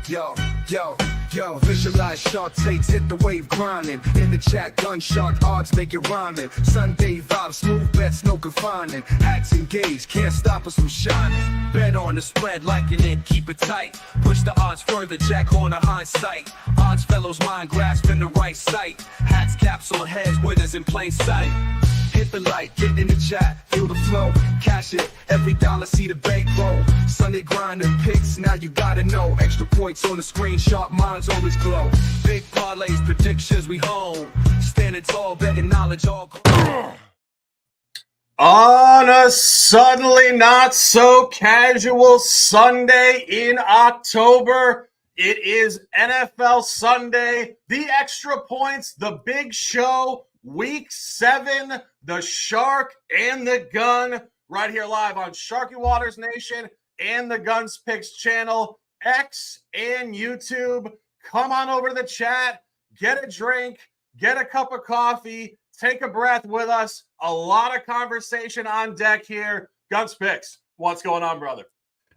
Yo, yo, yo, visualize shark takes, hit the wave grinding. In the chat, gun shark odds make it rhyming. Sunday vibes, smooth bets, no confining. Hats engaged, can't stop us from shining. Bet on the spread, liking it, keep it tight. Push the odds further, jack on the hindsight. Odds fellows mind grasp in the right sight. Hats, caps on heads, winners in plain sight. Hit the like, get in the chat, feel the flow, cash it, every dollar see the bank roll. Sunday grind and picks, now you gotta know. Extra points on the screen, sharp minds always glow. Big parlays, predictions we home. Standing tall, betting knowledge all. On a suddenly not so casual Sunday in October, it is NFL Sunday, the extra points, the big show, Week 7, the Shark and the Gun, right here live on Sharky Waters Nation and the Guns Picks channel, X and YouTube. Come on over to the chat, get a drink, get a cup of coffee, take a breath with us. A lot of conversation on deck here. Guns Picks, what's going on, brother?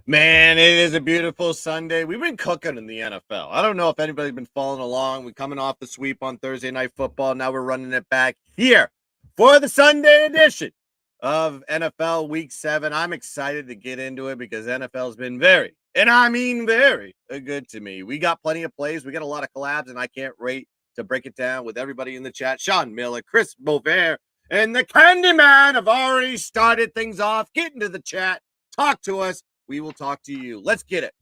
Man, it is a beautiful Sunday. We've been cooking in the NFL. I don't know if anybody's been following along. We're coming off the sweep on Thursday Night Football. Now we're running it back here for the Sunday edition of NFL Week 7. I'm excited to get into it because NFL's been very, and I mean very, good to me. We got plenty of plays. We got a lot of collabs, and I can't wait to break it down with everybody in the chat. Sean Miller, Chris Beauvert, and the Candyman have already started things off. Get into the chat. Talk to us. We will talk to you. Let's get it.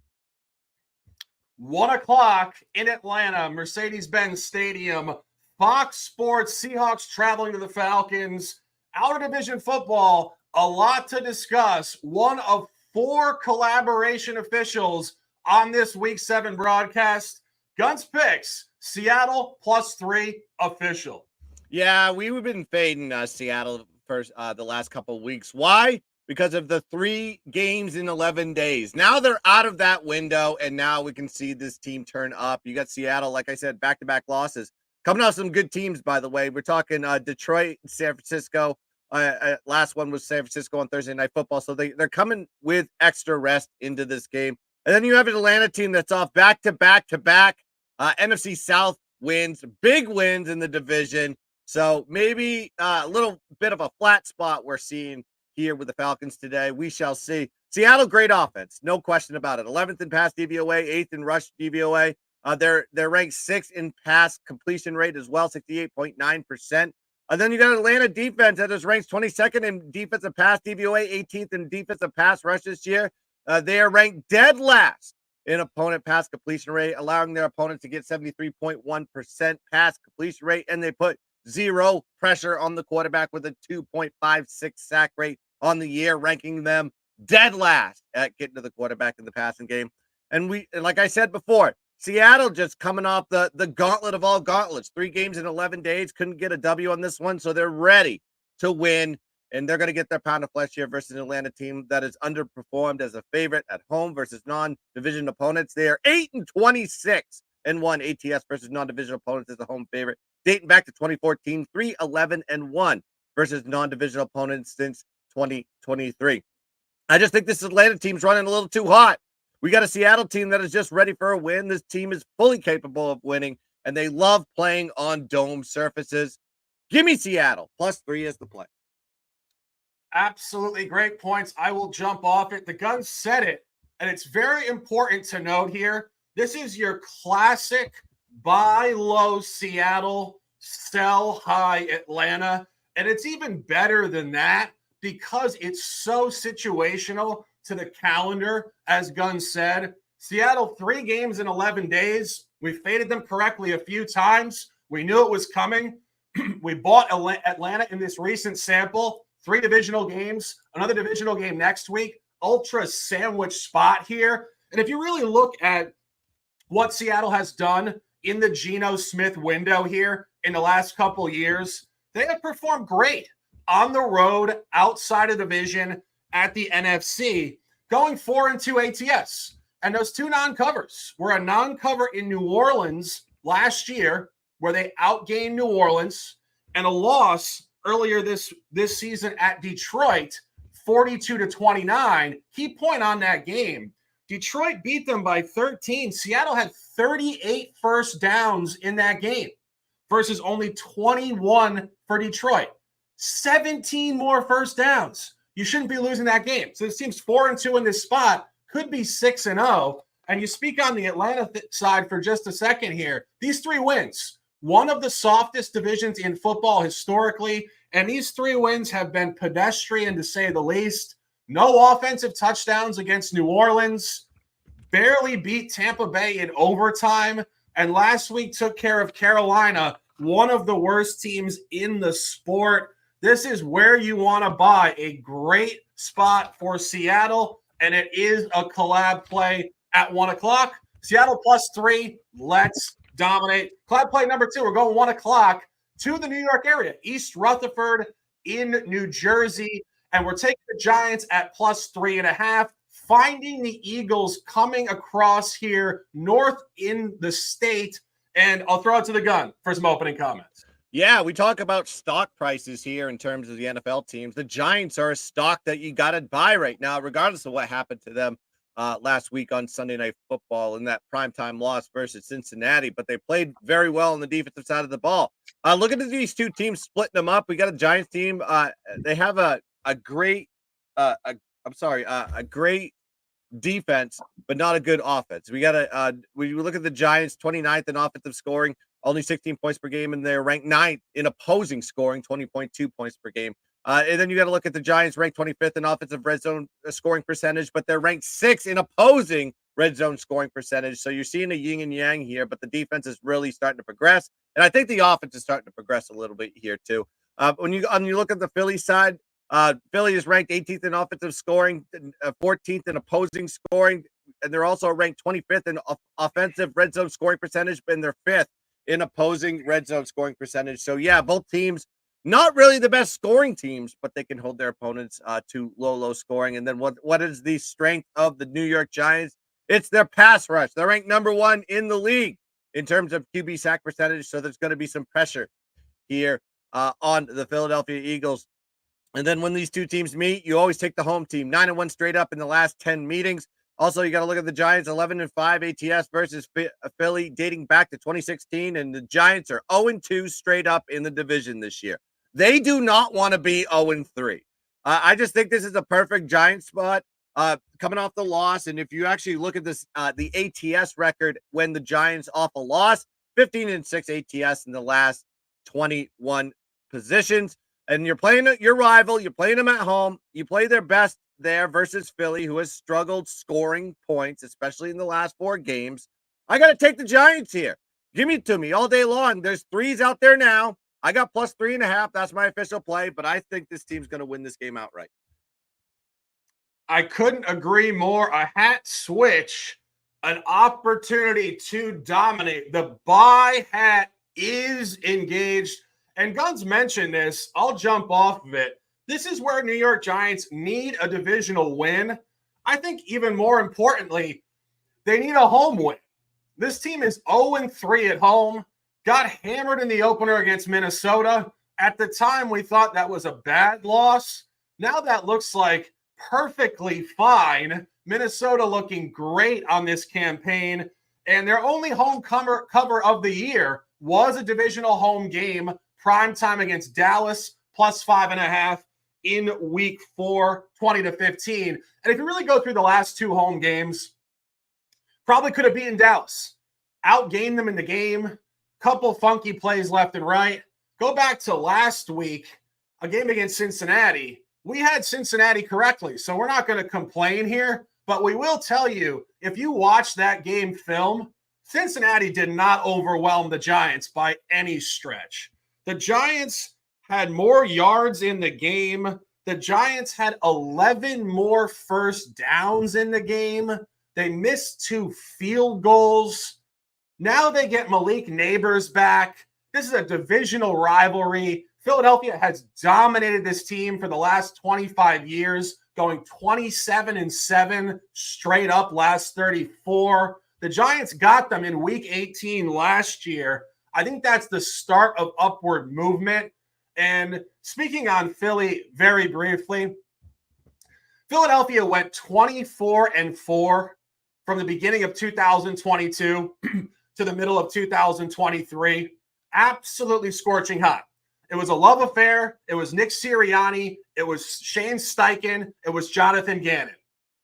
1 o'clock in Atlanta, Mercedes-Benz Stadium. Fox Sports, Seahawks traveling to the Falcons. Outer division football, a lot to discuss. One of 4 collaboration officials on this Week 7 broadcast. Guns Picks, Seattle +3 official. Yeah, we've been fading Seattle first the last couple of weeks. Why? Because of the 3 games in 11 days. Now they're out of that window, and now we can see this team turn up. You got Seattle, like I said, back-to-back losses. Coming out some good teams, by the way. We're talking Detroit, San Francisco. Last one was San Francisco on Thursday Night Football. So they're coming with extra rest into this game. And then you have an Atlanta team that's off back-to-back NFC South wins, big wins in the division. So maybe a little bit of a flat spot we're seeing here with the Falcons today. We shall see. Seattle, great offense, no question about it. 11th in pass DVOA, 8th in rush DVOA. They're ranked 6th in pass completion rate as well, 68.9%. And then you got Atlanta defense that is ranked 22nd in defensive pass DVOA, 18th in defensive pass rush this year. They are ranked dead last in opponent pass completion rate, allowing their opponent to get 73.1% pass completion rate, and they put 0 pressure on the quarterback with a 2.56 sack rate on the year, ranking them dead last at getting to the quarterback in the passing game. And we, like I said before, Seattle just coming off the gauntlet of all gauntlets. 3 games in 11 days, couldn't get a W on this one, so they're ready to win, and they're going to get their pound of flesh here versus an Atlanta team that is underperformed as a favorite at home versus non-division opponents. They are 8-26 and 1 ATS versus non-division opponents as a home favorite, dating back to 2014, 3-11-1 versus non-division opponents since 2023. I just think this Atlanta team's running a little too hot. We got a Seattle team that is just ready for a win. This team is fully capable of winning, and they love playing on dome surfaces. Give me Seattle. +3 is the play. Absolutely great points. I will jump off it. The Guns said it, and it's very important to note here. This is your classic buy low Seattle, sell high Atlanta. And it's even better than that because it's so situational to the calendar, as Guns said. Seattle, 3 games in 11 days. We faded them correctly a few times. We knew it was coming. We bought Atlanta in this recent sample. 3 divisional games, another divisional game next week. Ultra sandwich spot here. And if you really look at what Seattle has done in the Geno Smith window here in the last couple years, they have performed great on the road, outside of division, at the NFC, going 4-2 ATS. And those 2 non-covers were a non-cover in New Orleans last year, where they outgained New Orleans, and a loss earlier this season at Detroit, 42-29. Key point on that game, Detroit beat them by 13. Seattle had 38 first downs in that game versus only 21 for Detroit. 17 more first downs. You shouldn't be losing that game. So this team's 4-2 in this spot, could be 6-0. And you speak on the Atlanta side for just a second here. These 3 wins, one of the softest divisions in football historically, and these 3 wins have been pedestrian to say the least. No offensive touchdowns against New Orleans, barely beat Tampa Bay in overtime, and last week took care of Carolina, one of the worst teams in the sport. This is where you want to buy a great spot for Seattle, and it is a collab play at 1 o'clock. Seattle +3. Let's dominate. Collab play number 2. We're going 1 o'clock to the New York area, East Rutherford in New Jersey. And we're taking the Giants at +3.5, finding the Eagles coming across here north in the state. And I'll throw it to the gun for some opening comments. Yeah, we talk about stock prices here in terms of the NFL teams. The Giants are a stock that you got to buy right now, regardless of what happened to them last week on Sunday Night Football in that primetime loss versus Cincinnati. But they played very well on the defensive side of the ball. Look at these 2 teams splitting them up. We got a Giants team. They have a great defense, but not a good offense. We got we look at the Giants, 29th in offensive scoring, only 16 points per game, and they're ranked 9th in opposing scoring, 20.2 points per game. And then you got to look at the Giants, ranked 25th in offensive red zone scoring percentage, but they're ranked 6th in opposing red zone scoring percentage. So you're seeing a yin and yang here, but the defense is really starting to progress, and I think the offense is starting to progress a little bit here too. When you look at the Philly side, Philly is ranked 18th in offensive scoring, 14th in opposing scoring, and they're also ranked 25th in offensive red zone scoring percentage, and they're 5th in opposing red zone scoring percentage. So yeah, both teams not really the best scoring teams, but they can hold their opponents to low scoring. And then what is the strength of the New York Giants? It's their pass rush. They're ranked number 1 in the league in terms of QB sack percentage. So there's going to be some pressure here on the Philadelphia Eagles. And then when these 2 teams meet, you always take the home team. 9-1 straight up in the last 10 meetings. Also, you got to look at the Giants, 11-5 ATS versus Philly dating back to 2016. And the Giants are 0-2 straight up in the division this year. They do not want to be 0-3. I just think this is a perfect Giants spot coming off the loss. And if you actually look at this, the ATS record when the Giants off a loss, 15-6 ATS in the last 21 positions. And you're playing your rival. You're playing them at home. You play their best there versus Philly, who has struggled scoring points, especially in the last 4 games. I got to take the Giants here. Give it to me all day long. There's 3s out there now. I got +3.5. That's my official play, but I think this team's going to win this game outright. I couldn't agree more. A hat switch, an opportunity to dominate. The buy hat is engaged. And Guns mentioned this. I'll jump off of it. This is where New York Giants need a divisional win. I think even more importantly, they need a home win. This team is 0-3 at home. Got hammered in the opener against Minnesota. At the time, we thought that was a bad loss. Now that looks like perfectly fine. Minnesota looking great on this campaign. And their only home cover of the year was a divisional home game, primetime against Dallas, +5.5 in week 4, 20-15. And if you really go through the last 2 home games, probably could have beaten Dallas. Outgained them in the game. Couple funky plays left and right. Go back to last week, a game against Cincinnati. We had Cincinnati correctly, so we're not going to complain here. But we will tell you, if you watch that game film, Cincinnati did not overwhelm the Giants by any stretch. The Giants had more yards in the game. The Giants had 11 more first downs in the game. They missed 2 field goals. Now they get Malik Neighbors back. This is a divisional rivalry. Philadelphia has dominated this team for the last 25 years, going 27-7 straight up last 34. The Giants got them in week 18 last year. I think that's the start of upward movement. And speaking on Philly very briefly, Philadelphia went 24-4 from the beginning of 2022 to the middle of 2023. Absolutely scorching hot. It was a love affair. It was Nick Sirianni. It was Shane Steichen. It was Jonathan Gannon.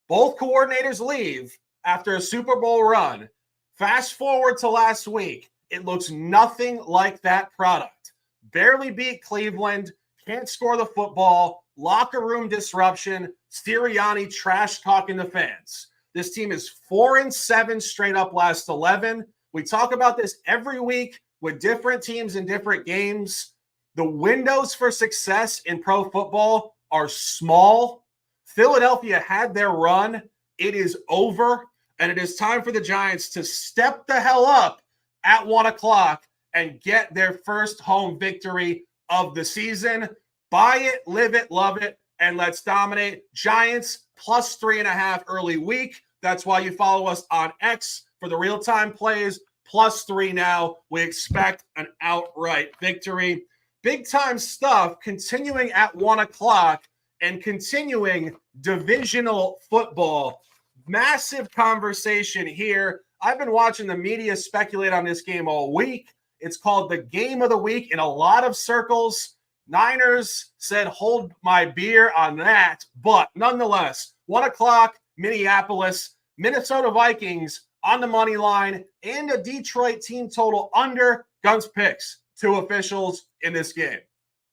Both coordinators leave after a Super Bowl run. Fast forward to last week. It looks nothing like that product. Barely beat Cleveland. Can't score the football. Locker room disruption. Sirianni trash talking the fans. This team is 4-7 straight up last 11. We talk about this every week with different teams in different games. The windows for success in pro football are small. Philadelphia had their run. It is over, and it is time for the Giants to step the hell up at 1 o'clock and get their first home victory of the season. Buy it, live it, love it, and let's dominate. Giants plus 3.5 early week. That's why you follow us on X for the real-time plays. Plus 3 now. We expect an outright victory. Big-time stuff continuing at 1 o'clock and continuing divisional football. Massive conversation here. I've been watching the media speculate on this game all week. It's called the game of the week in a lot of circles. Niners said, hold my beer on that. But nonetheless, 1 o'clock, Minneapolis, Minnesota Vikings on the money line, and a Detroit team total under. Guns picks. 2 officials in this game.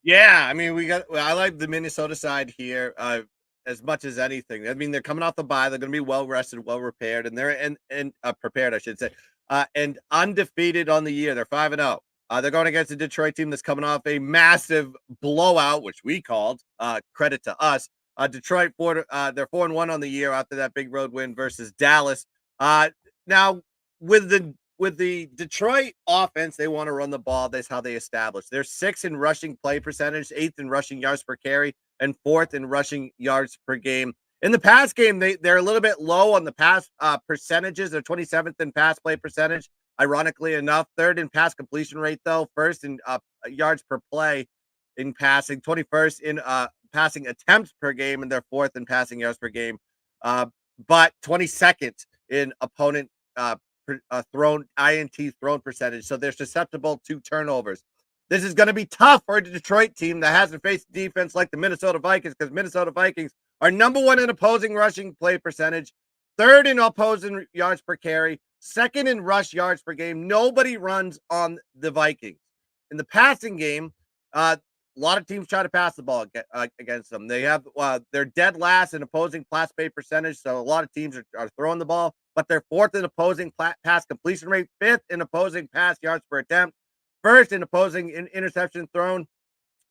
Yeah, I mean, I like the Minnesota side here as much as anything. I mean, they're coming off the bye. They're going to be well rested, well repaired, and they're prepared, I should say, and undefeated on the year. They're 5-0. They're going against a Detroit team that's coming off a massive blowout, which we called. Credit to us. Detroit, they're 4-1 on the year after that big road win versus Dallas. Now, with the Detroit offense, they want to run the ball. That's how they establish. They're 6th in rushing play percentage, 8th in rushing yards per carry, and 4th in rushing yards per game. In the pass game, they're a little bit low on the pass percentages. They're 27th in pass play percentage, ironically enough. 3rd in pass completion rate, though. 1st in yards per play in passing. 21st in passing attempts per game, and they're 4th in passing yards per game. But 22nd in opponent thrown INT thrown percentage, so they're susceptible to turnovers. This is going to be tough for a Detroit team that hasn't faced defense like the Minnesota Vikings, because Minnesota Vikings are number 1 in opposing rushing play percentage, 3rd in opposing yards per carry, 2nd in rush yards per game. Nobody runs on the Vikings. In the passing game, a lot of teams try to pass the ball against them. They're dead last in opposing pass play percentage, so a lot of teams are throwing the ball, but they're 4th in opposing pass completion rate, 5th in opposing pass yards per attempt, 1st in opposing interception thrown,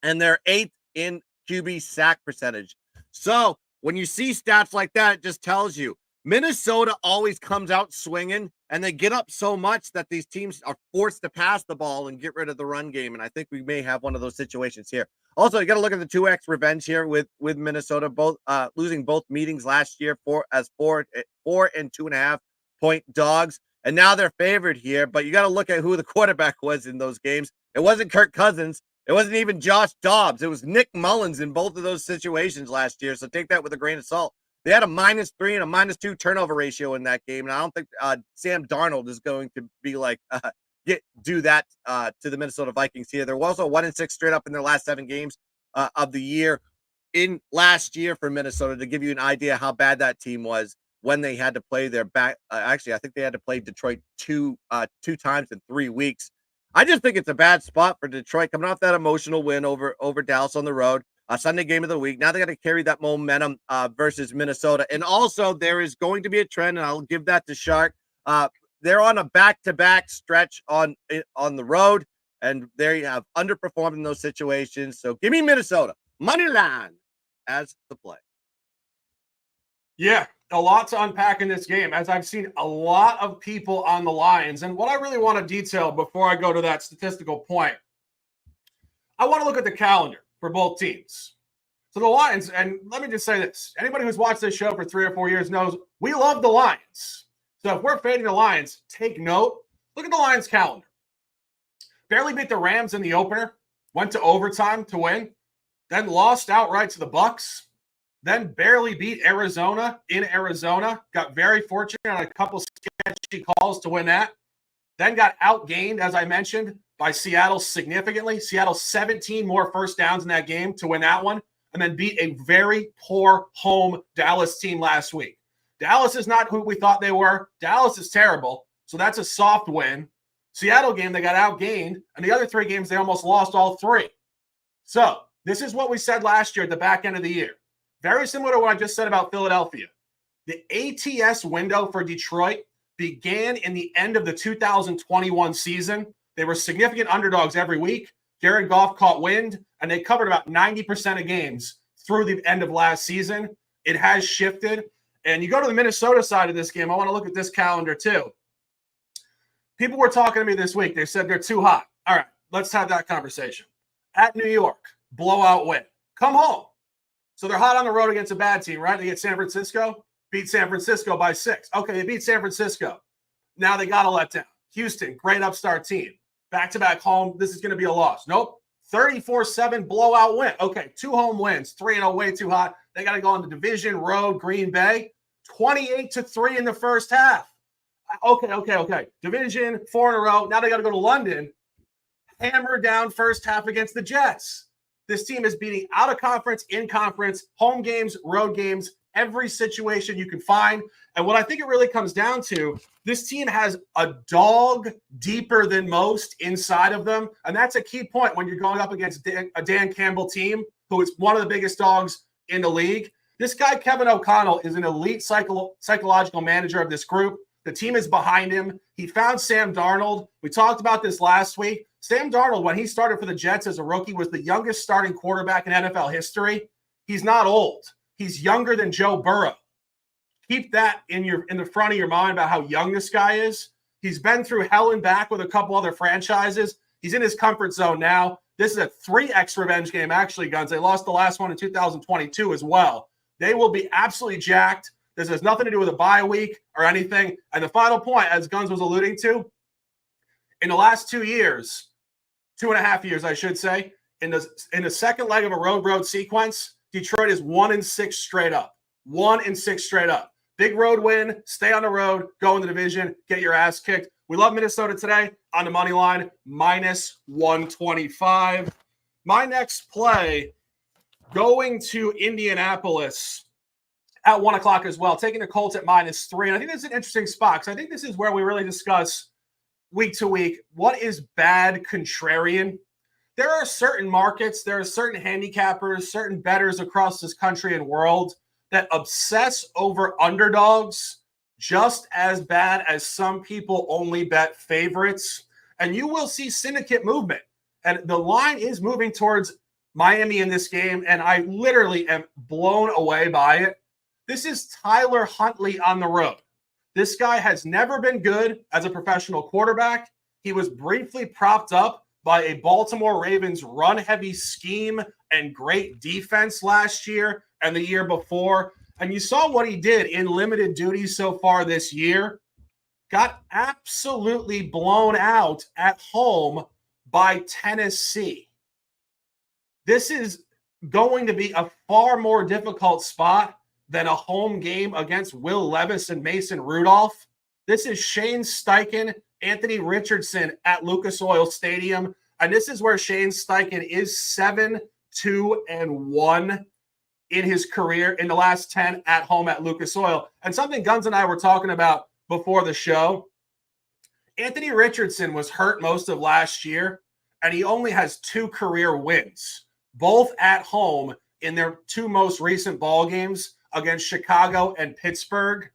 and they're 8th in QB sack percentage. So when you see stats like that, it just tells you Minnesota always comes out swinging, and they get up so much that these teams are forced to pass the ball and get rid of the run game. And I think we may have one of those situations here. Also, you got to look at the 2x revenge here with Minnesota, both losing both meetings last year four and 2.5 point dogs. And now they're favored here, but you got to look at who the quarterback was in those games. It wasn't Kirk Cousins. It wasn't even Josh Dobbs. It was Nick Mullins in both of those situations last year. So take that with a grain of salt. They had a -3 and a -2 turnover ratio in that game. And I don't think Sam Darnold is going to be like, do that to the Minnesota Vikings here. They're also 1-6 straight up in their last 7 games of the year in last year for Minnesota, to give you an idea how bad that team was when they had to play their back. Actually, I think they had to play Detroit two times in 3 weeks. I just think it's a bad spot for Detroit coming off that emotional win over Dallas on the road. Sunday game of the week. Now they got to carry that momentum versus Minnesota. And also there is going to be a trend, and I'll give that to Shark. They're on a back-to-back stretch on the road, and they have underperformed in those situations. So give me Minnesota money line as the play. Yeah, a lot to unpack in this game, as I've seen a lot of people on the Lions. And what I really want to detail before I go to that statistical point, I want to look at the calendar for both teams. So the Lions, and let me just say this, anybody who's watched this show for 3 or 4 years knows we love the Lions. So if we're fading the Lions, take note. Look at the Lions calendar. Barely beat the Rams in the opener, went to overtime to win, then lost outright to the Bucs, then barely beat Arizona in Arizona. Got very fortunate on a couple sketchy calls to win that. Then got outgained, as I mentioned, by Seattle significantly. Seattle 17 more first downs in that game to win that one, and then beat a very poor home Dallas team last week. Dallas is not who we thought they were. Dallas is terrible, so that's a soft win. Seattle game, they got outgained, and the other 3 games, they almost lost all 3. So this is what we said last year at the back end of the year. Very similar to what I just said about Philadelphia. The ATS window for Detroit began in the end of the 2021 season. They were significant underdogs every week. Jared Goff caught wind, and they covered about 90% of games through the end of last season. It has shifted. And you go to the Minnesota side of this game, I want to look at this calendar too. People were talking to me this week. They said they're too hot. All right, let's have that conversation. At New York, blowout win. Come home. So they're hot on the road against a bad team, right? They get San Francisco, beat San Francisco by 6. Okay, they beat San Francisco. Now they got to let down. Houston, great upstart team. Back-to-back home, this is going to be a loss. Nope. 34-7 blowout win. Okay, 2 home wins, 3-0, way too hot. They got to go on the division road, Green Bay. 28-3 in the first half. Okay. Division, 4 in a row. Now they got to go to London. Hammer down first half against the Jets. This team is beating out of conference, in conference, home games, road games, every situation you can find. And what I think it really comes down to, this team has a dog deeper than most inside of them. And that's a key point when you're going up against a Dan Campbell team, who is one of the biggest dogs in the league. This guy, Kevin O'Connell, is an elite psychological manager of this group. The team is behind him. He found Sam Darnold. We talked about this last week. Sam Darnold, when he started for the Jets as a rookie, was the youngest starting quarterback in NFL history. He's not old. He's younger than Joe Burrow. Keep that in the front of your mind about how young this guy is. He's been through hell and back with a couple other franchises. He's in his comfort zone now. This is a 3X revenge game, actually, Guns. They lost the last one in 2022 as well. They will be absolutely jacked. This has nothing to do with a bye week or anything. And the final point, as Guns was alluding to, in the last 2 years, 2.5 years, I should say, in the second leg of a road sequence, Detroit is 1-6 straight up. 1-6 straight up. Big road win, stay on the road, go in the division, get your ass kicked. We love Minnesota today on the money line, -125. My next play, going to Indianapolis at 1 o'clock as well, taking the Colts at -3. And I think this is an interesting spot because I think this is where we really discuss week to week what is bad contrarian. There are certain markets, there are certain handicappers, certain bettors across this country and world that obsess over underdogs just as bad as some people only bet favorites. And you will see syndicate movement. And the line is moving towards Miami in this game, and I literally am blown away by it. This is Tyler Huntley on the road. This guy has never been good as a professional quarterback. He was briefly propped up by a Baltimore Ravens run-heavy scheme and great defense last year and the year before. And you saw what he did in limited duty so far this year. Got absolutely blown out at home by Tennessee. This is going to be a far more difficult spot than a home game against Will Levis and Mason Rudolph. This is Shane Steichen, Anthony Richardson at Lucas Oil Stadium. And this is where Shane Steichen is 7-2-1 in his career in the last 10 at home at Lucas Oil. And something Guns and I were talking about before the show, Anthony Richardson was hurt most of last year, and he only has 2 career wins, both at home in their 2 most recent ball games against Chicago and Pittsburgh.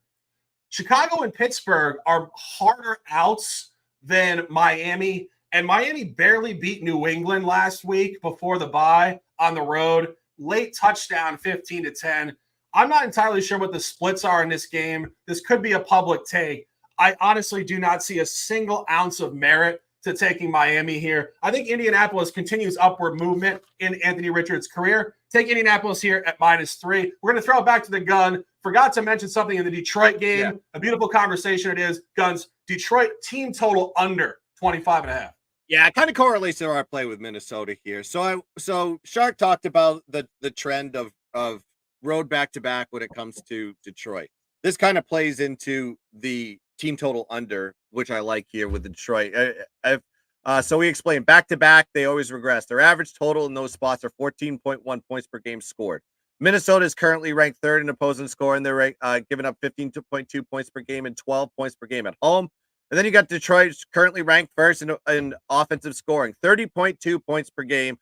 Chicago and Pittsburgh are harder outs than Miami, and Miami barely beat New England last week before the bye on the road. Late touchdown, 15-10. I'm not entirely sure what the splits are in this game. This could be a public take. I honestly do not see a single ounce of merit to taking Miami here. I think Indianapolis continues upward movement in Anthony Richards' career. Take Indianapolis here at -3. We're going to throw it back to the Gun. Forgot to mention something in the Detroit game. Yeah. A beautiful conversation it is. Guns, Detroit team total under 25.5. Yeah, it kind of correlates to our play with Minnesota here. So Shark talked about the trend of road back-to-back when it comes to Detroit. This kind of plays into the team total under, which I like here with Detroit. So we explained back-to-back, they always regress. Their average total in those spots are 14.1 points per game scored. Minnesota is currently ranked third in opposing scoring. They're giving up 15.2 points per game and 12 points per game at home. And then you got Detroit currently ranked first in offensive scoring, 30.2 points per game.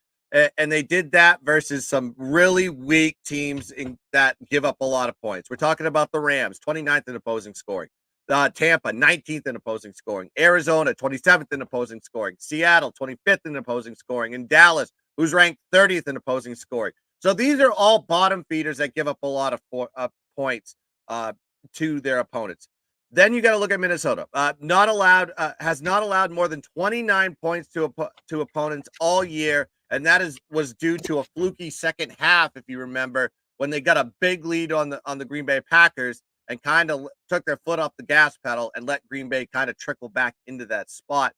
And they did that versus some really weak teams that give up a lot of points. We're talking about the Rams, 29th in opposing scoring. Tampa, 19th in opposing scoring. Arizona, 27th in opposing scoring. Seattle, 25th in opposing scoring. And Dallas, who's ranked 30th in opposing scoring. So these are all bottom feeders that give up a lot of points to their opponents. Then you got to look at Minnesota. Has not allowed more than 29 points to opponents all year, and that was due to a fluky second half, if you remember, when they got a big lead on the Green Bay Packers and kind of took their foot off the gas pedal and let Green Bay kind of trickle back into that spot.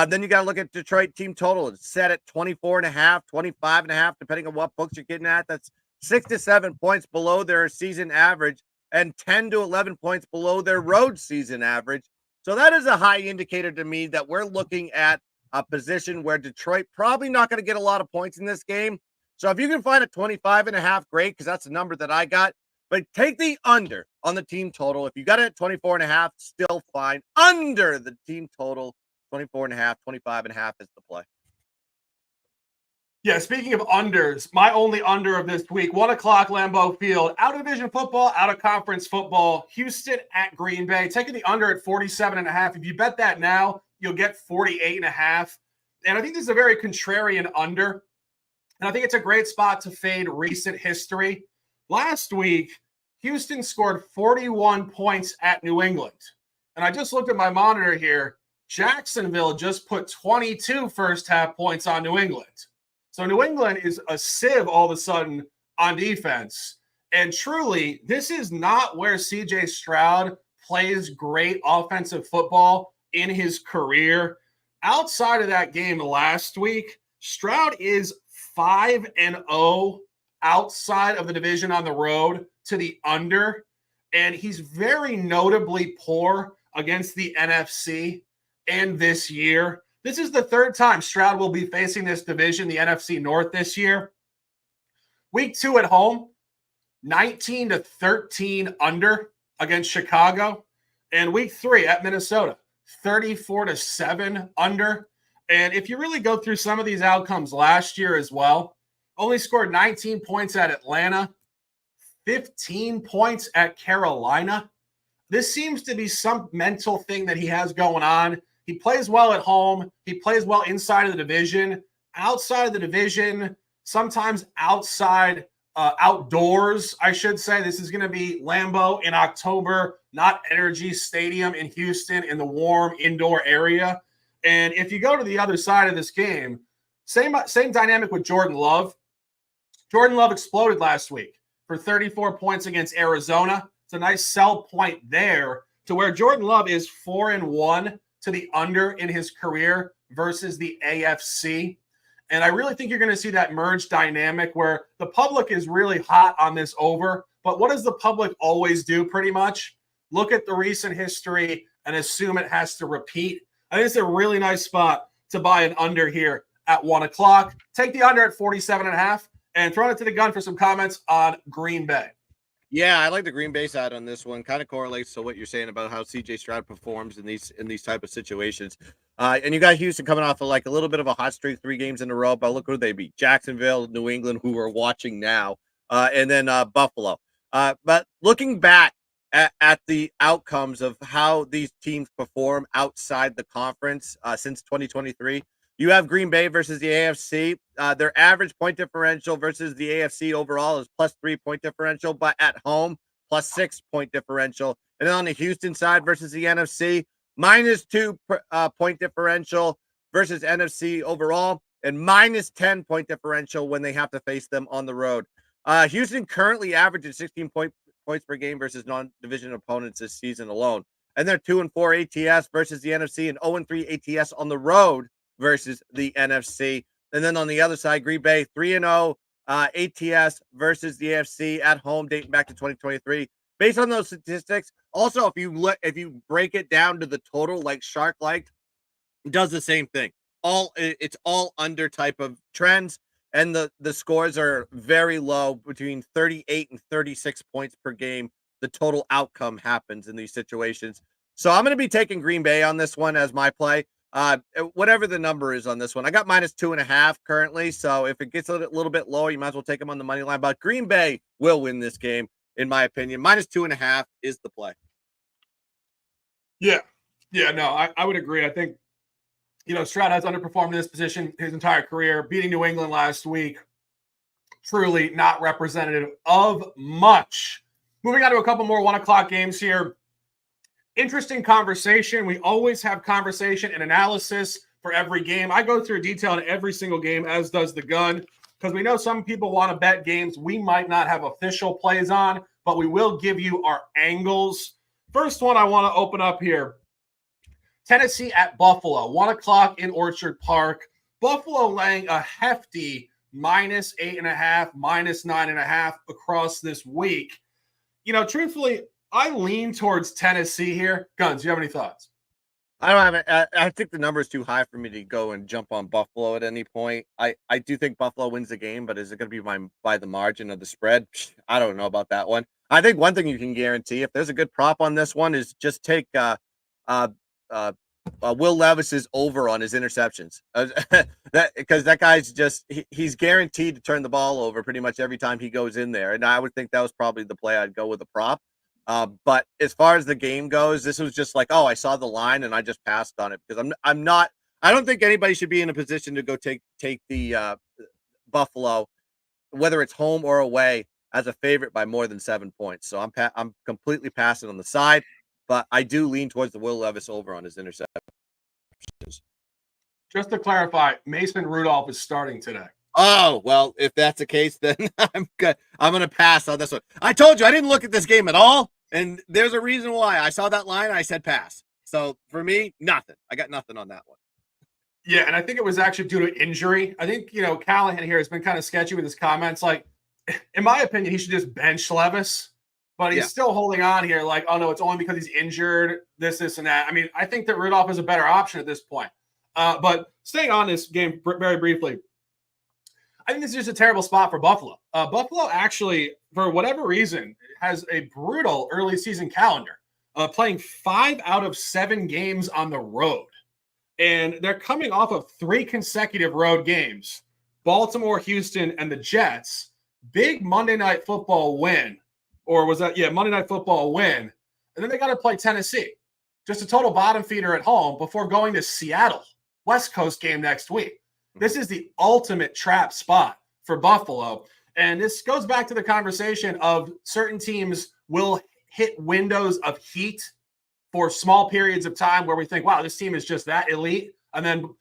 Then you got to look at Detroit team total. It's set at 24.5, 25.5, depending on what books you're getting at. That's 6 to 7 points below their season average and 10 to 11 points below their road season average. So that is a high indicator to me that we're looking at a position where Detroit probably not going to get a lot of points in this game. So if you can find a 25.5, great, because that's the number that I got. But take the under on the team total. If you got it at 24.5, still fine. Under the team total, 24.5, 25.5 is the play. Yeah, speaking of unders, my only under of this week, 1 o'clock Lambeau Field, out of division football, out of conference football, Houston at Green Bay, taking the under at 47.5. If you bet that now, you'll get 48.5. And I think this is a very contrarian under. And I think it's a great spot to fade recent history. Last week, Houston scored 41 points at New England. And I just looked at my monitor here. Jacksonville just put 22 first half points on New England. So New England is a sieve all of a sudden on defense. And truly, this is not where CJ Stroud plays great offensive football in his career. Outside of that game last week, Stroud is 5-0 outside of the division on the road to the under. And he's very notably poor against the NFC and this year. This is the third time Stroud will be facing this division, the NFC North, this year. Week 2 at home, 19-13 under against Chicago. And week 3 at Minnesota, 34-7 under. And if you really go through some of these outcomes last year as well, only scored 19 points at Atlanta, 15 points at Carolina. This seems to be some mental thing that he has going on. He plays well at home. He plays well inside of the division. Outside of the division, sometimes outdoors, I should say. This is going to be Lambeau in October, not Energy Stadium in Houston in the warm indoor area. And if you go to the other side of this game, same dynamic with Jordan Love. Jordan Love exploded last week for 34 points against Arizona. It's a nice sell point there to where Jordan Love is 4-1 to the under in his career versus the AFC. And I really think you're going to see that merge dynamic where the public is really hot on this over. But what does the public always do pretty much? Look at the recent history and assume it has to repeat. I think it's a really nice spot to buy an under here at 1 o'clock. Take the under at 47.5 and throw it to the gun for some comments on Green Bay. Yeah, I like the Green Bay side on this one. Kind of correlates to what you're saying about how CJ Stroud performs in these type of situations. And you got Houston coming off of like a little bit of a hot streak, 3 games in a row. But look who they beat: Jacksonville, New England, who we're watching now, and then Buffalo. But looking back at the outcomes of how these teams perform outside the conference since 2023. You have Green Bay versus the AFC. Their average point differential versus the AFC overall is +3 point differential, but at home, +6 point differential. And then on the Houston side versus the NFC, -2 point differential versus NFC overall, and -10 point differential when they have to face them on the road. Houston currently averages 16 points per game versus non-division opponents this season alone. And they're 2-4 ATS versus the NFC and 0-3 ATS on the road versus the NFC. And then on the other side, Green Bay 3-0 ATS versus the AFC at home dating back to 2023. Based on those statistics, also if you break it down to the total, like Shark liked, does the same thing. It's all under type of trends, and the scores are very low, between 38 and 36 points per game. The total outcome happens in these situations. So I'm going to be taking Green Bay on this one as my play. Whatever the number is on this one, I got -2.5 currently. So if it gets a little bit lower, you might as well take them on the money line. But Green Bay will win this game, in my opinion. -2.5 is the play. Yeah, no, I would agree. I think, Stroud has underperformed in this position his entire career. Beating New England last week, truly not representative of much. Moving on to a couple more 1 o'clock games here. Interesting conversation. We always have conversation and analysis for every game. I go through detail in every single game, as does the gun, because we know some people want to bet games we might not have official plays on, but we will give you our angles. First one I want to open up here. Tennessee at Buffalo, 1 o'clock in Orchard Park. Buffalo laying a hefty -8.5, -9.5 across this week. Truthfully, I lean towards Tennessee here. Guns, do you have any thoughts? I don't have it. I think the number is too high for me to go and jump on Buffalo at any point. I do think Buffalo wins the game, but is it going to be by the margin of the spread? I don't know about that one. I think one thing you can guarantee, if there's a good prop on this one, is just take Will Levis's over on his interceptions. Because that guy's he's guaranteed to turn the ball over pretty much every time he goes in there. And I would think that was probably the play I'd go with a prop. But as far as the game goes, this was just like, oh, I saw the line and I just passed on it, because I don't think anybody should be in a position to go take the Buffalo, whether it's home or away, as a favorite by more than 7 points. So I'm completely passing on the side, but I do lean towards the Will Levis over on his interceptions. Just to clarify, Mason Rudolph is starting today. Oh, well, if that's the case, then I'm good. I'm going to pass on this one. I told you I didn't look at this game at all, and there's a reason why. I saw that line and I said pass. So for me, nothing. I got nothing on that one. Yeah, and I think it was actually due to injury. I think, Callahan here has been kind of sketchy with his comments. Like, in my opinion, he should just bench Levis, but he's still holding on here like, oh, no, it's only because he's injured, this, and that. I mean, I think that Rudolph is a better option at this point. But staying on this game very briefly, I think this is just a terrible spot for Buffalo. Buffalo actually, for whatever reason, has a brutal early season calendar, playing 5 out of 7 games on the road. And they're coming off of 3 consecutive road games, Baltimore, Houston, and the Jets. Big Monday Night Football win. Or was that, Monday Night Football win. And then they got to play Tennessee. Just a total bottom feeder at home before going to Seattle, West Coast game next week. This is the ultimate trap spot for Buffalo. And this goes back to the conversation of certain teams will hit windows of heat for small periods of time where we think, wow, this team is just that elite. And then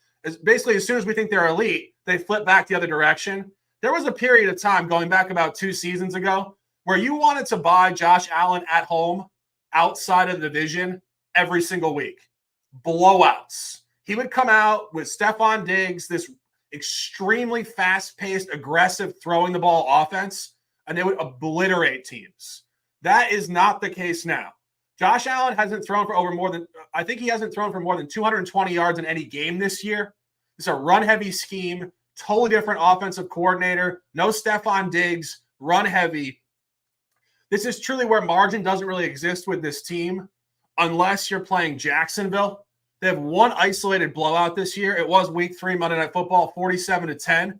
basically as soon as we think they're elite, they flip back the other direction. There was a period of time going back about 2 seasons ago where you wanted to buy Josh Allen at home outside of the division every single week. Blowouts. He would come out with Stephon Diggs, this extremely fast-paced, aggressive throwing the ball offense, and they would obliterate teams. That is not the case now. Josh Allen hasn't thrown for I think he hasn't thrown for more than 220 yards in any game this year. It's a run-heavy scheme, totally different offensive coordinator, no Stephon Diggs, run heavy. This is truly where margin doesn't really exist with this team unless you're playing Jacksonville. They have one isolated blowout this year. It was week 3, Monday Night Football, 47-10.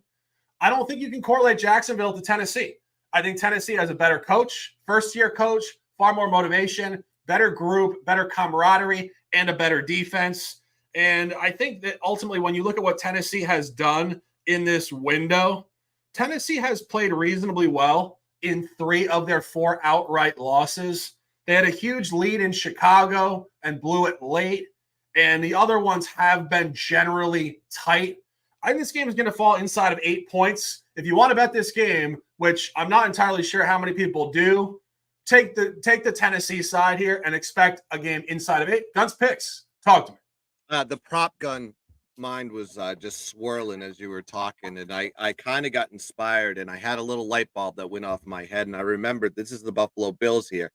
I don't think you can correlate Jacksonville to Tennessee. I think Tennessee has a better coach, first-year coach, far more motivation, better group, better camaraderie, and a better defense. And I think that ultimately when you look at what Tennessee has done in this window, Tennessee has played reasonably well in 3 of their 4 outright losses. They had a huge lead in Chicago and blew it late, and the other ones have been generally tight. I think this game is going to fall inside of 8 points. If you want to bet this game, which I'm not entirely sure how many people do, take the Tennessee side here and expect a game inside of 8. Guns picks. Talk to me. The prop gun mind was just swirling as you were talking, and I kind of got inspired, and I had a little light bulb that went off my head, and I remembered this is the Buffalo Bills here.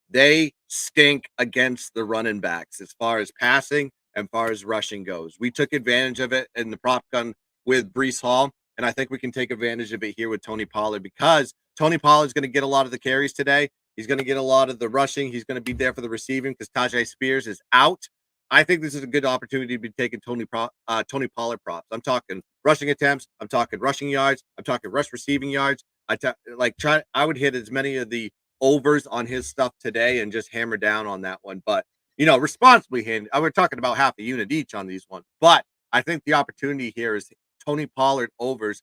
They stink against the running backs as far as passing and far as rushing goes. We took advantage of it in the prop gun with Brees Hall, and I think we can take advantage of it here with Tony Pollard because Tony Pollard's going to get a lot of the carries today. He's going to get a lot of the rushing. He's going to be there for the receiving because Tajay Spears is out. I think this is a good opportunity to be taking Tony Pollard props. I'm talking rushing attempts. I'm talking rushing yards. I'm talking rush receiving yards. I would hit as many of the overs on his stuff today and just hammer down on that one. But, responsibly hand. We're talking about half a unit each on these ones. But I think the opportunity here is Tony Pollard overs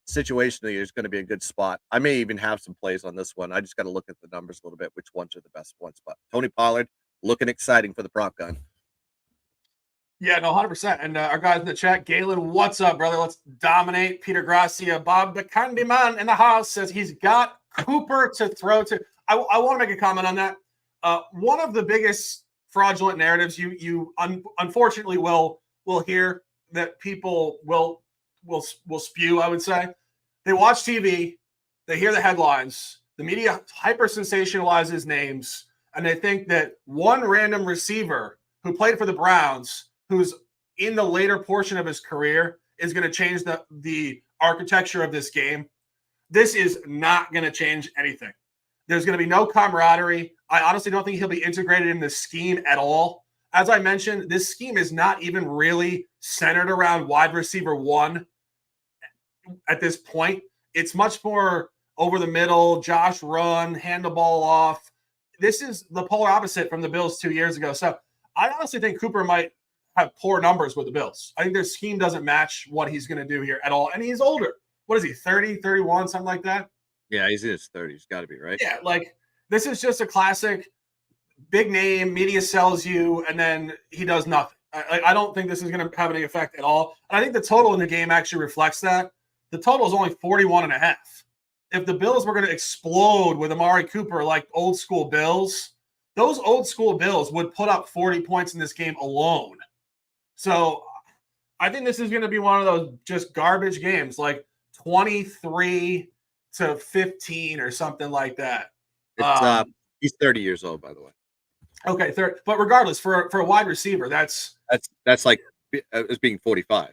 situationally is going to be a good spot. I may even have some plays on this one. I just got to look at the numbers a little bit, which ones are the best ones. But Tony Pollard looking exciting for the prop gun. Yeah, no, 100%. And our guys in the chat, Galen, what's up, brother? Let's dominate. Peter Gracia, Bob the Candy Man in the house says he's got Cooper to throw to. I want to make a comment on that. One of the biggest fraudulent narratives you unfortunately will hear that people will spew, I would say. They watch TV, they hear the headlines, the media hyper sensationalizes names, and they think that one random receiver who played for the Browns, who's in the later portion of his career, is going to change the architecture of this game. This is not going to change anything. There's going to be no camaraderie. I honestly don't think he'll be integrated in the scheme at all. As I mentioned, this scheme is not even really centered around wide receiver one at this point. It's much more over the middle, Josh run, hand the ball off. This is the polar opposite from the Bills 2 years ago. So I honestly think Cooper might have poor numbers with the Bills. I think their scheme doesn't match what he's going to do here at all. And he's older. What is he, 30, 31, something like that? Yeah, he's in his 30s. Got to be, right? Yeah, this is just a classic big name, media sells you, and then he does nothing. I don't think this is going to have any effect at all. And I think the total in the game actually reflects that. The total is only 41.5. If the Bills were going to explode with Amari Cooper like old school Bills, those old school Bills would put up 40 points in this game alone. So I think this is going to be one of those just garbage games, like 23-15 or something like that. It's he's 30 years old, by the way. Okay, but regardless, for a wide receiver, that's like as being 45.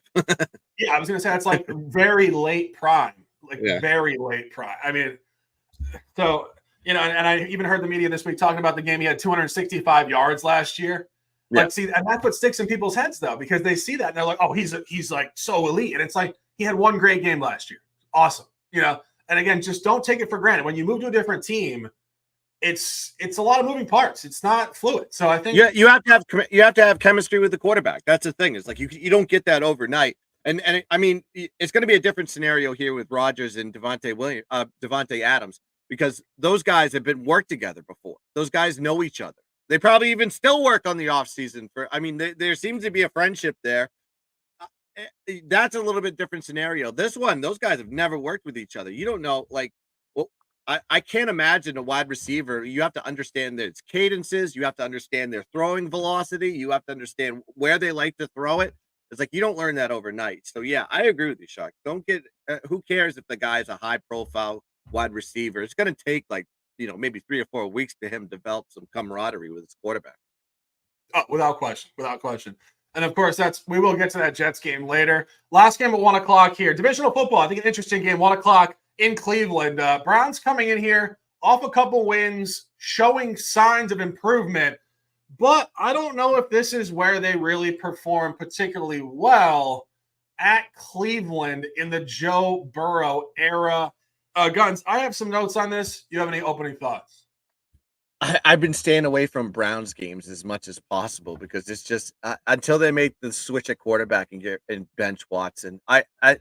Yeah, I was going to say that's like very late prime, very late prime. I mean, so and I even heard the media this week talking about the game. He had 265 yards last year. Yeah. See, and that's what sticks in people's heads though, because they see that and they're like, oh, he's like so elite, and it's like he had one great game last year, awesome, And again, just don't take it for granted. When you move to a different team, it's a lot of moving parts. It's not fluid. So I think you have to have chemistry with the quarterback. That's the thing. It's like you don't get that overnight. And I mean, it's going to be a different scenario here with Rodgers and Devontae Adams, because those guys have been worked together before. Those guys know each other. They probably even still work on the offseason. There seems to be a friendship there. That's a little bit different scenario. This one, those guys have never worked with each other. You don't know, I can't imagine a wide receiver. You have to understand their cadences. You have to understand their throwing velocity. You have to understand where they like to throw it. It's like you don't learn that overnight. So, yeah, I agree with you, Shark. Don't get who cares if the guy's a high-profile wide receiver. It's going to take, maybe 3 or 4 weeks to him develop some camaraderie with his quarterback. Oh, without question. And, of course, we will get to that Jets game later. Last game at 1 o'clock here. Divisional football, I think an interesting game, 1 o'clock. In Cleveland, Browns coming in here off a couple wins, showing signs of improvement, but I don't know if this is where they really perform particularly well at Cleveland in the Joe Burrow era. Guns, I have some notes on this. You have any opening thoughts? I've been staying away from Browns games as much as possible because it's just until they make the switch at quarterback and bench Watson.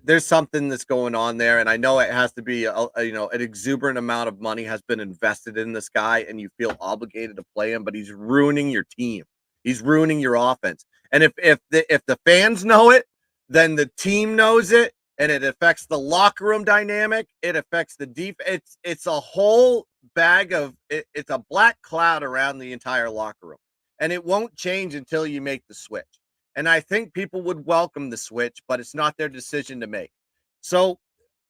There's something that's going on there, and I know it has to be an exuberant amount of money has been invested in this guy, and you feel obligated to play him, but he's ruining your team. He's ruining your offense, and if the fans know it, then the team knows it, and it affects the locker room dynamic. It affects the defense. It's a whole bag of it's a black cloud around the entire locker room, and it won't change until you make the switch. And I think people would welcome the switch, but it's not their decision to make. So,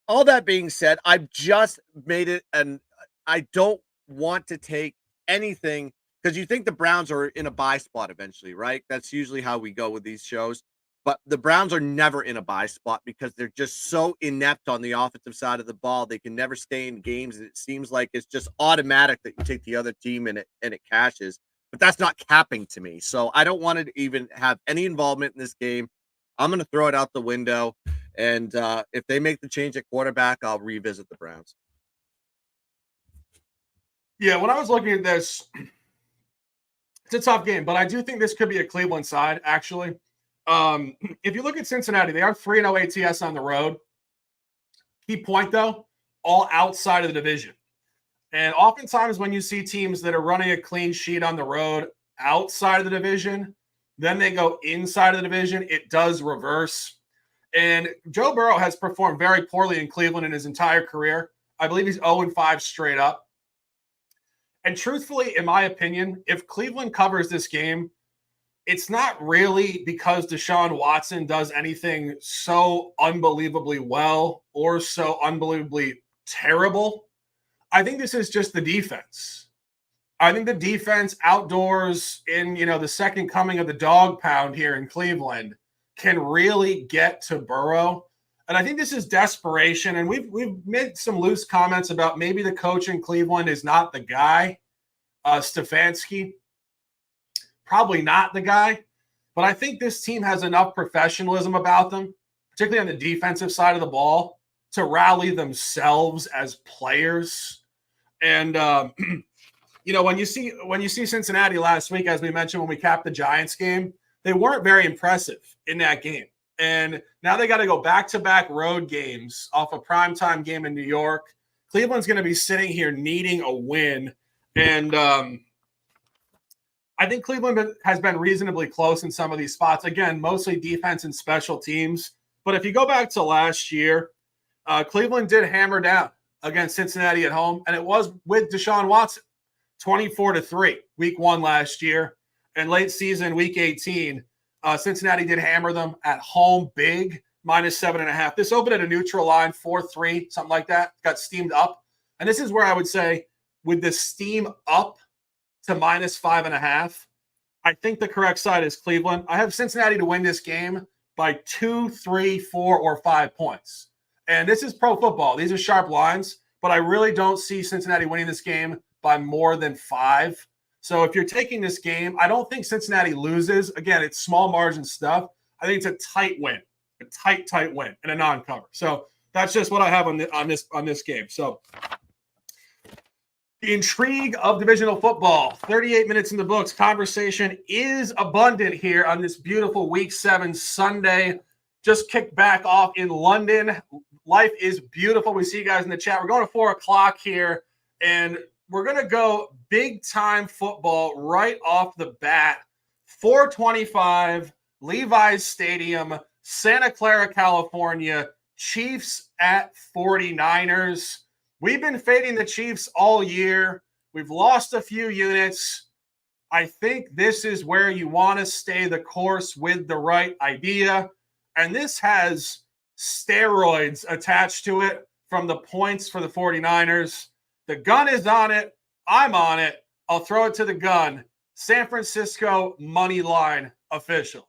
all that being said, I've just made it, and I don't want to take anything because you think the Browns are in a buy spot eventually, right? That's usually how we go with these shows. But the Browns are never in a buy spot because they're just so inept on the offensive side of the ball. They can never stay in games. And it seems like it's just automatic that you take the other team and it cashes. But that's not capping to me. So I don't want to even have any involvement in this game. I'm going to throw it out the window. And if they make the change at quarterback, I'll revisit the Browns. Yeah, when I was looking at this, it's a tough game, but I do think this could be a Cleveland side, actually. If you look at Cincinnati, they are 3-0 ATS on the road. Key point, though, all outside of the division. And oftentimes when you see teams that are running a clean sheet on the road outside of the division, then they go inside of the division, it does reverse. And Joe Burrow has performed very poorly in Cleveland in his entire career. I believe he's 0-5 straight up. And truthfully, in my opinion, if Cleveland covers this game, it's not really because Deshaun Watson does anything so unbelievably well or so unbelievably terrible. I think this is just the defense. I think the defense outdoors in, the second coming of the dog pound here in Cleveland can really get to Burrow. And I think this is desperation. And we've made some loose comments about maybe the coach in Cleveland is not the guy, Stefanski. Probably not the guy. But I think this team has enough professionalism about them, particularly on the defensive side of the ball, to rally themselves as players. And when you see Cincinnati last week, as we mentioned when we capped the Giants game, they weren't very impressive in that game. And now they got to go back-to-back road games off a primetime game in New York. Cleveland's going to be sitting here needing a win. And I think Cleveland has been reasonably close in some of these spots. Again, mostly defense and special teams. But if you go back to last year, Cleveland did hammer down against Cincinnati at home, and it was with Deshaun Watson, 24-3, week 1 last year. And late season, week 18, Cincinnati did hammer them at home big, -7.5. This opened at a neutral line, 4-3, something like that. Got steamed up. And this is where I would say, with the steam up to -5.5, I think the correct side is Cleveland. I have Cincinnati to win this game by 2, 3, 4, or 5 points. And this is pro football. These are sharp lines, but I really don't see Cincinnati winning this game by more than 5. So if you're taking this game, I don't think Cincinnati loses. Again, it's small margin stuff. I think it's a tight win, a tight win, and a non-cover. So that's just what I have on this game. So the intrigue of divisional football, 38 minutes in the books. Conversation is abundant here on this beautiful Week 7 Sunday. Just kicked back off in London. Life is beautiful. We see you guys in the chat. We're going to 4 o'clock here, and we're going to go big-time football right off the bat. 4:25, Levi's Stadium, Santa Clara, California. Chiefs at 49ers. We've been fading the Chiefs all year. We've lost a few units. I think this is where you want to stay the course with the right idea. And this has steroids attached to it from the points for the 49ers. The gun is on it. I'm on it. I'll throw it to the gun. San Francisco money line official.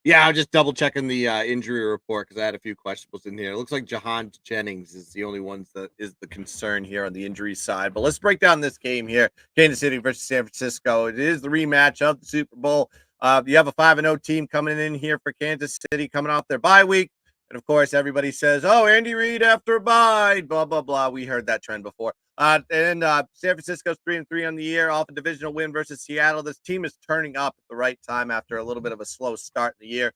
Yeah, I'm just double checking the injury report because I had a few questionables in here. It looks like Jahan Jennings is the only one that is the concern here on the injury side. But let's break down this game here. Kansas City versus San Francisco. It is the rematch of the Super Bowl. You have a 5-0 team coming in here for Kansas City, coming off their bye week. And, of course, everybody says, oh, Andy Reid after a bye, blah, blah, blah. We heard that trend before. And San Francisco's 3-3 on the year, off a divisional win versus Seattle. This team is turning up at the right time after a little bit of a slow start in the year.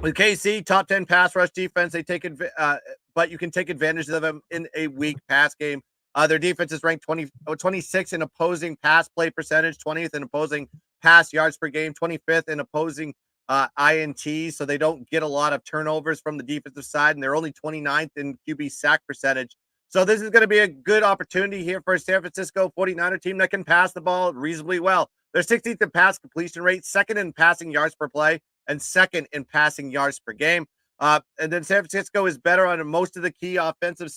With KC, top 10 pass rush defense, they take but you can take advantage of them in a weak pass game. Their defense is ranked 26 in opposing pass play percentage, 20th in opposing pass yards per game, 25th in opposing INT, so they don't get a lot of turnovers from the defensive side, and they're only 29th in QB sack percentage. So this is going to be a good opportunity here for a San Francisco 49er team that can pass the ball reasonably well. They're 16th in pass completion rate, second in passing yards per play, and second in passing yards per game. And then San Francisco is better on most of the key offensive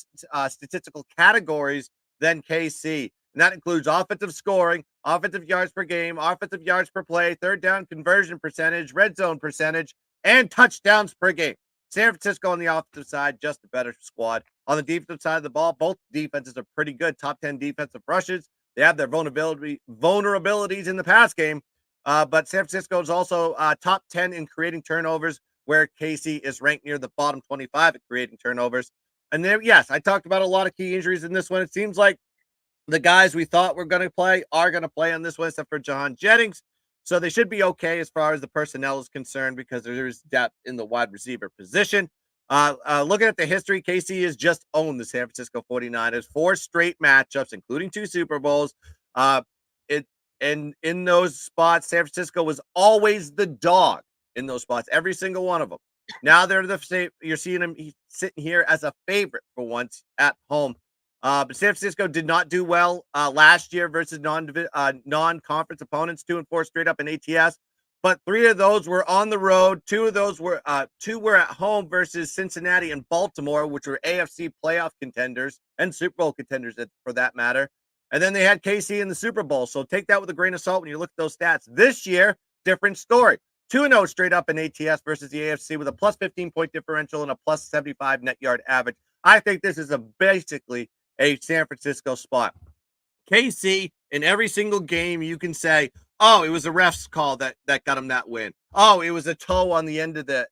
statistical categories than KC. And that includes offensive scoring, offensive yards per game, offensive yards per play, third down conversion percentage, red zone percentage, and touchdowns per game. San Francisco on the offensive side, just a better squad. On the defensive side of the ball, both defenses are pretty good. Top 10 defensive rushes. They have their vulnerabilities in the pass game. But San Francisco is also top 10 in creating turnovers, where KC is ranked near the bottom 25 at creating turnovers. And then, yes, I talked about a lot of key injuries in this one. It seems like the guys we thought were going to play are going to play on this one, except for Jahan Jennings. So they should be okay as far as the personnel is concerned because there is depth in the wide receiver position. Looking at the history, KC has just owned the San Francisco 49ers, 4 straight matchups, including 2 Super Bowls. And in those spots, San Francisco was always the dog in those spots, every single one of them. Now they're the same. You're seeing him sitting here as a favorite for once at home. But San Francisco did not do well last year versus non-conference opponents, 2 and 4 straight up in ATS. But 3 of those were on the road. 2 of those were 2 were at home versus Cincinnati and Baltimore, which were AFC playoff contenders and Super Bowl contenders for that matter. And then they had KC in the Super Bowl. So take that with a grain of salt when you look at those stats. This year, different story. 2-0 straight up in ATS versus the AFC with a plus 15-point differential and a plus 75 net yard average. I think this is basically a San Francisco spot. KC, in every single game, you can say, oh, it was a ref's call that got him that win. Oh, it was a toe on the end of the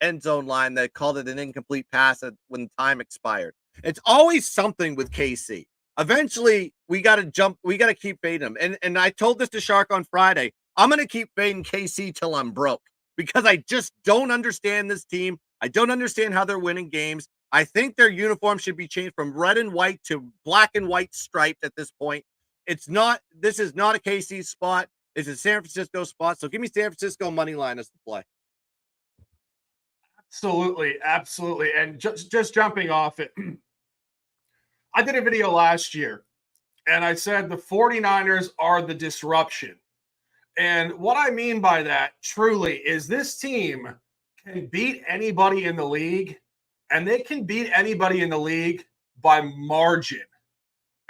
end zone line that called it an incomplete pass when time expired. It's always something with KC. Eventually, we got to keep fading them. And I told this to Shark on Friday. I'm going to keep fading KC till I'm broke because I just don't understand this team. I don't understand how they're winning games. I think their uniform should be changed from red and white to black and white striped at this point. This is not a KC spot. It's a San Francisco spot. So give me San Francisco money line as the play. Absolutely. Absolutely. And just jumping off it. I did a video last year and I said the 49ers are the disruption. And what I mean by that truly is this team can beat anybody in the league, and they can beat anybody in the league by margin.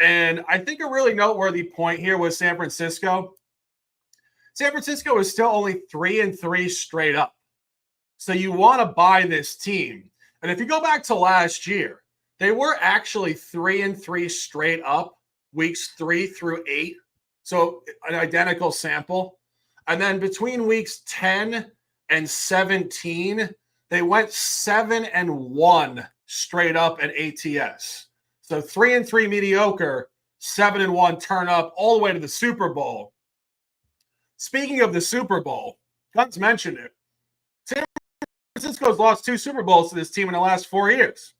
And I think a really noteworthy point here was San Francisco. San Francisco is still only 3-3 straight up. So you want to buy this team. And if you go back to last year, they were actually 3-3 straight up, weeks 3 through 8. So an identical sample. And then between weeks 10 and 17, they went 7-1 straight up at ATS. So 3-3 mediocre, 7-1 turn up all the way to the Super Bowl. Speaking of the Super Bowl, Guns mentioned it. San Francisco's lost 2 Super Bowls to this team in the last 4 years.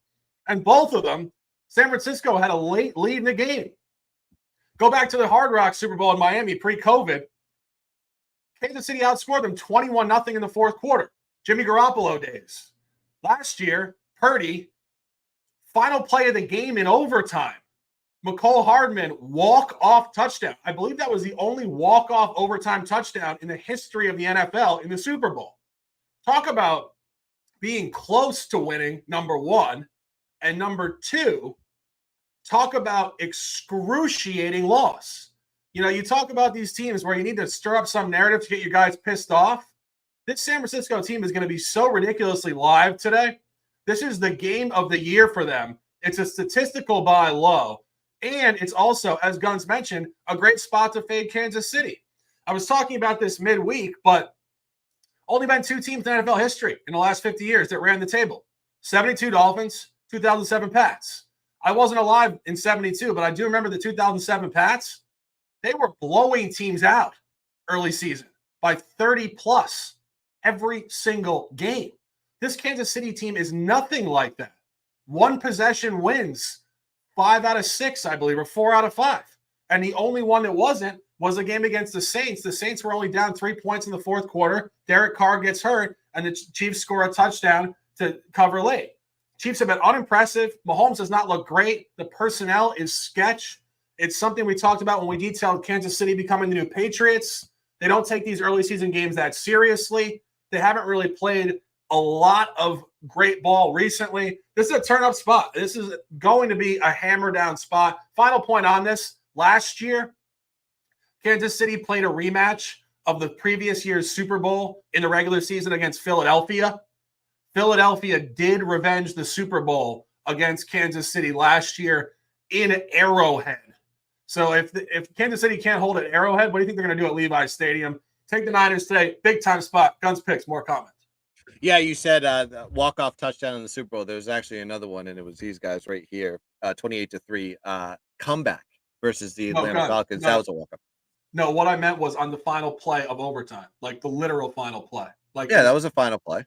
And both of them, San Francisco had a late lead in the game. Go back to the Hard Rock Super Bowl in Miami pre-COVID. Kansas City outscored them 21-0 in the fourth quarter. Jimmy Garoppolo days. Last year, Purdy, final play of the game in overtime. McCole Hardman, walk-off touchdown. I believe that was the only walk-off overtime touchdown in the history of the NFL in the Super Bowl. Talk about being close to winning, number one. And number two, talk about excruciating loss. You know, you talk about these teams where you need to stir up some narrative to get your guys pissed off. This San Francisco team is going to be so ridiculously live today. This is the game of the year for them. It's a statistical buy low. And it's also, as Guns mentioned, a great spot to fade Kansas City. I was talking about this midweek, but only been 2 teams in NFL history in the last 50 years that ran the table. 72 Dolphins, 2007 Pats. I wasn't alive in 72, but I do remember the 2007 Pats. They were blowing teams out early season by 30 plus every single game. This Kansas City team is nothing like that. 1 possession wins 5 out of 6, I believe, or 4 out of 5. And the only one that wasn't was a game against the Saints. The Saints were only down 3 points in the fourth quarter. Derek Carr gets hurt, and the Chiefs score a touchdown to cover late. Chiefs have been unimpressive. Mahomes does not look great. The personnel is sketch. It's something we talked about when we detailed Kansas City becoming the new Patriots. They don't take these early season games that seriously. They haven't really played a lot of great ball recently. This is a turn-up spot. This is going to be a hammer-down spot. Final point on this. Last year, Kansas City played a rematch of the previous year's Super Bowl in the regular season against Philadelphia. Philadelphia did revenge the Super Bowl against Kansas City last year in Arrowhead. So if Kansas City can't hold at Arrowhead, what do you think they're going to do at Levi's Stadium? Take the Niners today. Big time spot. Guns picks. More comments. Yeah, you said walk-off touchdown in the Super Bowl. There was actually another one, and it was these guys right here, 28-3 comeback versus the Atlanta Falcons. That was a walk-off. No, what I meant was on the final play of overtime, like the literal final play. Like that was a final play.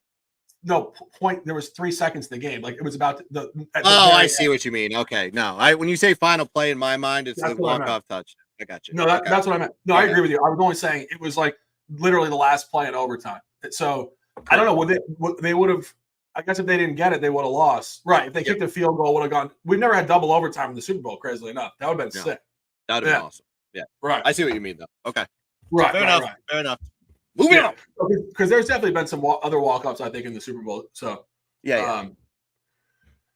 No point. There was 3 seconds in the game. Like it was about the I see what you mean. Okay, no, when you say final play in my mind, it's the walk-off touchdown. I got you. No, that's what I meant. No, I agree with you. I was only saying it was like literally the last play in overtime. So I don't know. They would have. I guess if they didn't get it, they would have lost. Right. If they kicked a field goal, would have gone. We've never had double overtime in the Super Bowl. Crazily enough, that would have been sick. That would have been awesome. Yeah. Right. I see what you mean, though. Okay. Right. Fair enough. Fair enough. Moving on. Because there's definitely been some other walk-ups, I think, in the Super Bowl. So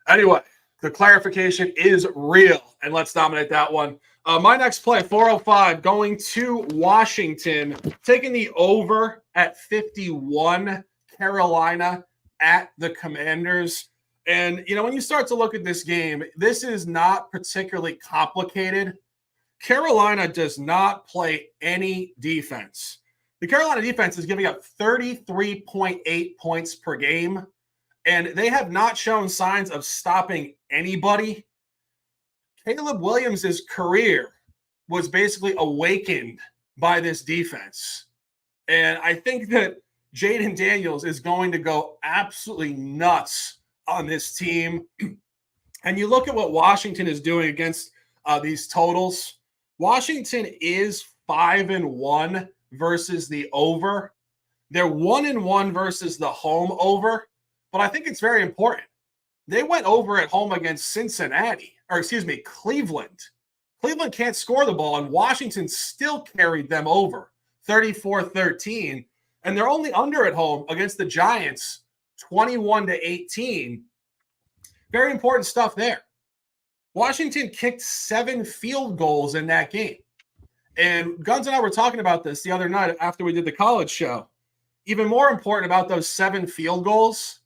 anyway, the clarification is real, and let's dominate that one. My next play, 405, going to Washington, taking the over at 51, Carolina at the Commanders. And, when you start to look at this game, this is not particularly complicated. Carolina does not play any defense. The Carolina defense is giving up 33.8 points per game, and they have not shown signs of stopping anybody. Caleb Williams' career was basically awakened by this defense. And I think that Jaden Daniels is going to go absolutely nuts on this team. And you look at what Washington is doing against these totals. Washington is 5-1 versus the over. They're 1-1 versus the home over. But I think it's very important. They went over at home against Cleveland. Cleveland can't score the ball, and Washington still carried them over 34-13. And they're only under at home against the Giants 21-18. Very important stuff there. Washington kicked 7 field goals in that game. And Guns and I were talking about this the other night after we did the college show. Even more important about those 7 field goals,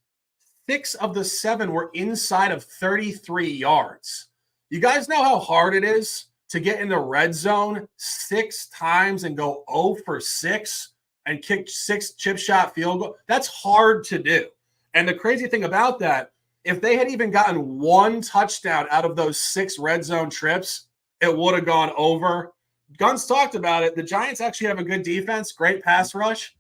6 of the 7 were inside of 33 yards. You guys know how hard it is to get in the red zone 6 times and go 0 for 6 and kick 6 chip shot field goals? That's hard to do. And the crazy thing about that, if they had even gotten 1 touchdown out of those 6 red zone trips, it would have gone over. Guns talked about it. The Giants actually have a good defense, great pass rush.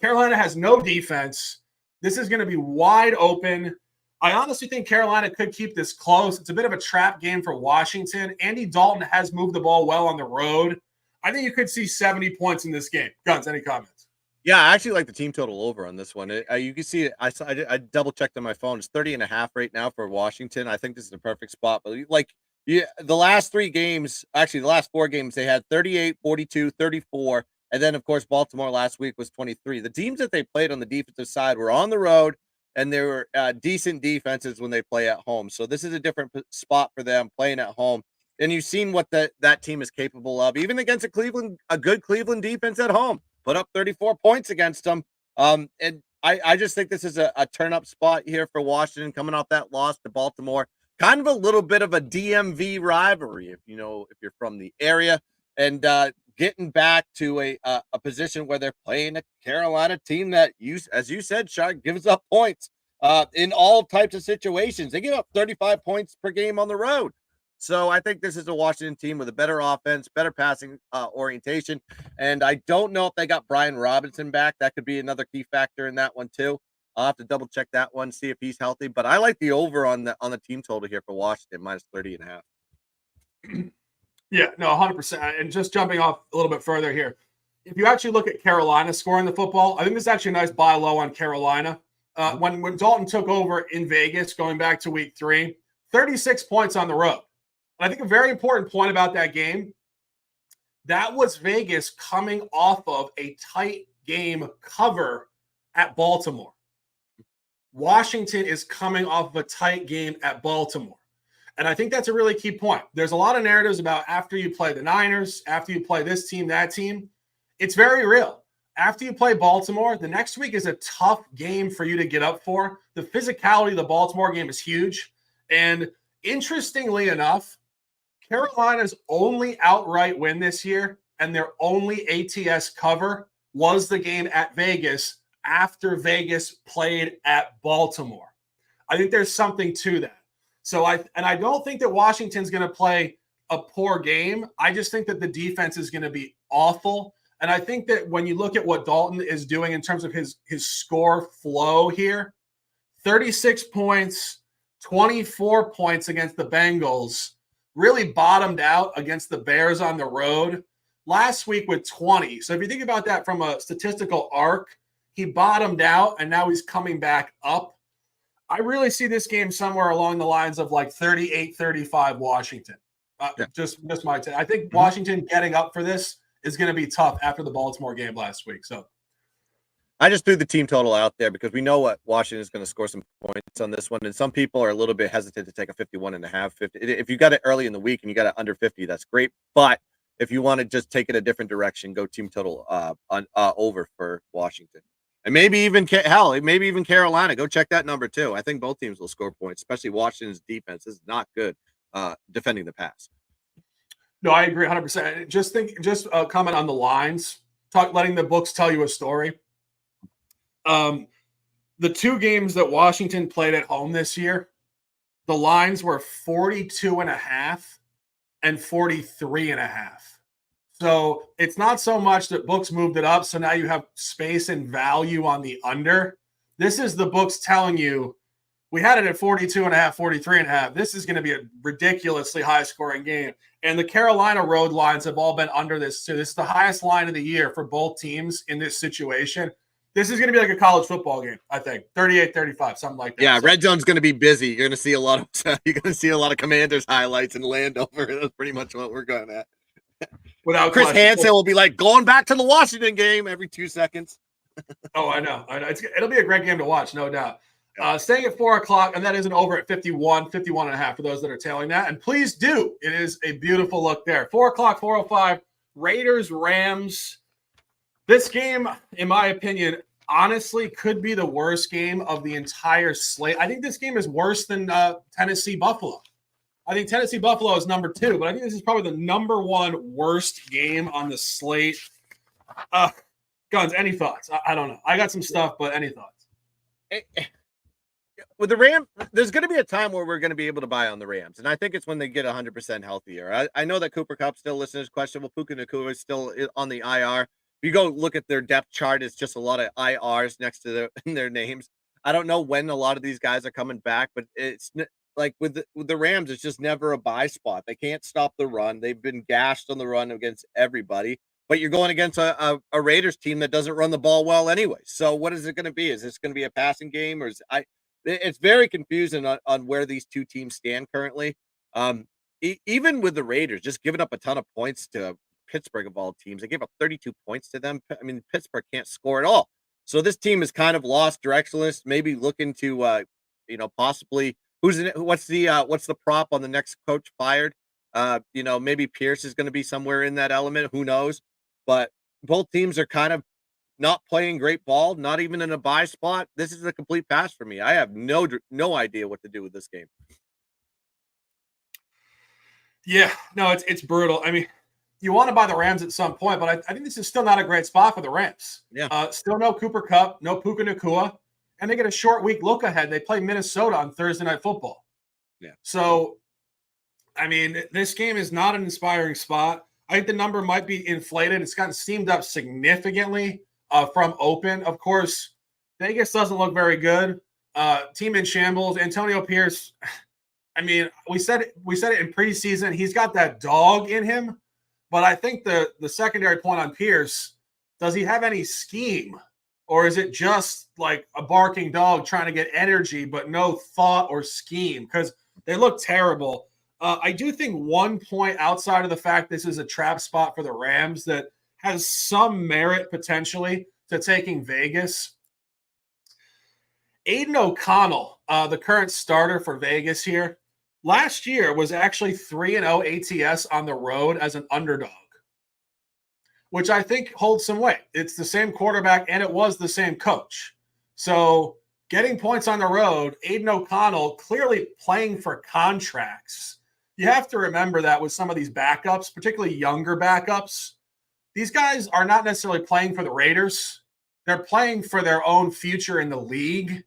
Carolina has no defense. This is going to be wide open. I honestly think Carolina could keep this close. It's a bit of a trap game for Washington. Andy Dalton has moved the ball well on the road. I think you could see 70 points in this game. Guns, any comments? Yeah, I actually like the team total over on this one. You can see it. I double-checked on my phone. It's 30.5 right now for Washington. I think this is the perfect spot. But the last 3 games, actually the last 4 games, they had 38, 42, 34. And then, of course, Baltimore last week was 23. The teams that they played on the defensive side were on the road, and they were decent defenses when they play at home. So this is a different spot for them playing at home. And you've seen what that team is capable of, even against a good Cleveland defense at home. Put up 34 points against them. And I just think this is a turn-up spot here for Washington coming off that loss to Baltimore. Kind of a little bit of a DMV rivalry, if you're from the area. And getting back to a position where they're playing a Carolina team that, as you said, Shark, gives up points in all types of situations. They give up 35 points per game on the road. So I think this is a Washington team with a better offense, better passing orientation. And I don't know if they got Brian Robinson back. That could be another key factor in that one too. I'll have to double check that one, see if he's healthy. But I like the over on the team total here for Washington, minus 30.5. Yeah, no, 100%. And just jumping off a little bit further here, if you actually look at Carolina scoring the football, I think this is actually a nice buy low on Carolina. When Dalton took over in Vegas, going back to week 3, 36 points on the road I think a very important point about that game, that was Vegas coming off of a tight game cover at Baltimore. Washington is coming off of a tight game at Baltimore. And I think that's a really key point. There's a lot of narratives about after you play the Niners, after you play this team, that team. It's very real. After you play Baltimore, the next week is a tough game for you to get up for. The physicality of the Baltimore game is huge. And interestingly enough, Carolina's only outright win this year and their only ATS cover was the game at Vegas after Vegas played at Baltimore. I think there's something to that. So I don't think that Washington's going to play a poor game. I just think that the defense is going to be awful. And I think that when you look at what Dalton is doing in terms of his score flow here, 36 points, 24 points against the Bengals, really bottomed out against the Bears on the road last week with 20. So if you think about that from a statistical arc, he bottomed out and now he's coming back up. I really see this game somewhere along the lines of like 38-35 Washington. Just my take. I think Washington getting up for this is going to be tough after the Baltimore game last week. So I just threw the team total out there because we know what Washington is going to score some points on this one. And some people are a little bit hesitant to take a 51.5, 50. If you got it early in the week and you got it under 50, that's great. But if you want to just take it a different direction, go team total over for Washington. And maybe even Carolina. Go check that number too. I think both teams will score points, especially Washington's defense is not good defending the pass. No, I agree 100%. Just comment on the lines. Letting the books tell you a story. The two games that Washington played at home this year, the lines were 42.5 and 43.5. So it's not so much that books moved it up. So now you have space and value on the under. This is the books telling you we had it at 42.5, 43.5. This is going to be a ridiculously high scoring game. And the Carolina road lines have all been under this too. This is the highest line of the year for both teams in this situation. This is going to be like a college football game, I think. 38-35, something like that. Yeah, so. Red Zone's going to be busy. You're going to see a lot of Commanders highlights in Landover. That's pretty much what we're going at. Without Chris Hansen will be like going back to the Washington game every 2 seconds. Oh, I know. It'll be a great game to watch, no doubt. Staying at 4 o'clock, and that is an over at 51.5 for those that are tailing that. And please do. It is a beautiful look there. 4 o'clock, 4:05, Raiders, Rams. This game, in my opinion, honestly could be the worst game of the entire slate. I think this game is worse than Tennessee Buffalo. I think Tennessee Buffalo is number 2, but I think this is probably the number 1 worst game on the slate. Guns, any thoughts? I don't know. I got some stuff, but any thoughts? With the Rams, there's going to be a time where we're going to be able to buy on the Rams, and I think it's when they get 100% healthier. I know that Cooper Kupp still listed as questionable. Puka Nacua is still on the IR. If you go look at their depth chart, it's just a lot of IRs next to their names. I don't know when a lot of these guys are coming back, but it's like with the Rams, it's just never a buy spot. They can't stop the run. They've been gashed on the run against everybody, but you're going against a Raiders team that doesn't run the ball well anyway. So what is it going to be? Is this going to be a passing game, or it's very confusing on where these two teams stand currently. Even with the Raiders, just giving up a ton of points to Pittsburgh of all teams. They gave up 32 points to them. I mean, Pittsburgh can't score at all. So this team is kind of lost directionless, maybe looking to, possibly what's the prop on the next coach fired? Maybe Pierce is going to be somewhere in that element. Who knows? But both teams are kind of not playing great ball, not even in a buy spot. This is a complete pass for me. I have no idea what to do with this game. Yeah, no, it's brutal. I mean, you want to buy the Rams at some point, but I think this is still not a great spot for the Rams. Yeah. Still no Cooper Kupp, no Puka Nacua, and they get a short week look ahead. They play Minnesota on Thursday Night Football. Yeah. So, I mean, this game is not an inspiring spot. I think the number might be inflated. It's gotten steamed up significantly from open. Of course, Vegas doesn't look very good. Team in shambles. Antonio Pierce. I mean, we said it in preseason. He's got that dog in him. But I think the secondary point on Pierce, does he have any scheme? Or is it just like a barking dog trying to get energy, but no thought or scheme? Because they look terrible. I do think 1 point outside of the fact this is a trap spot for the Rams that has some merit potentially to taking Vegas. Aiden O'Connell, the current starter for Vegas here, last year was actually 3-0 ATS on the road as an underdog, which I think holds some weight. It's the same quarterback and it was the same coach. So getting points on the road, Aiden O'Connell clearly playing for contracts. You have to remember that with some of these backups, particularly younger backups, these guys are not necessarily playing for the Raiders. They're playing for their own future in the league.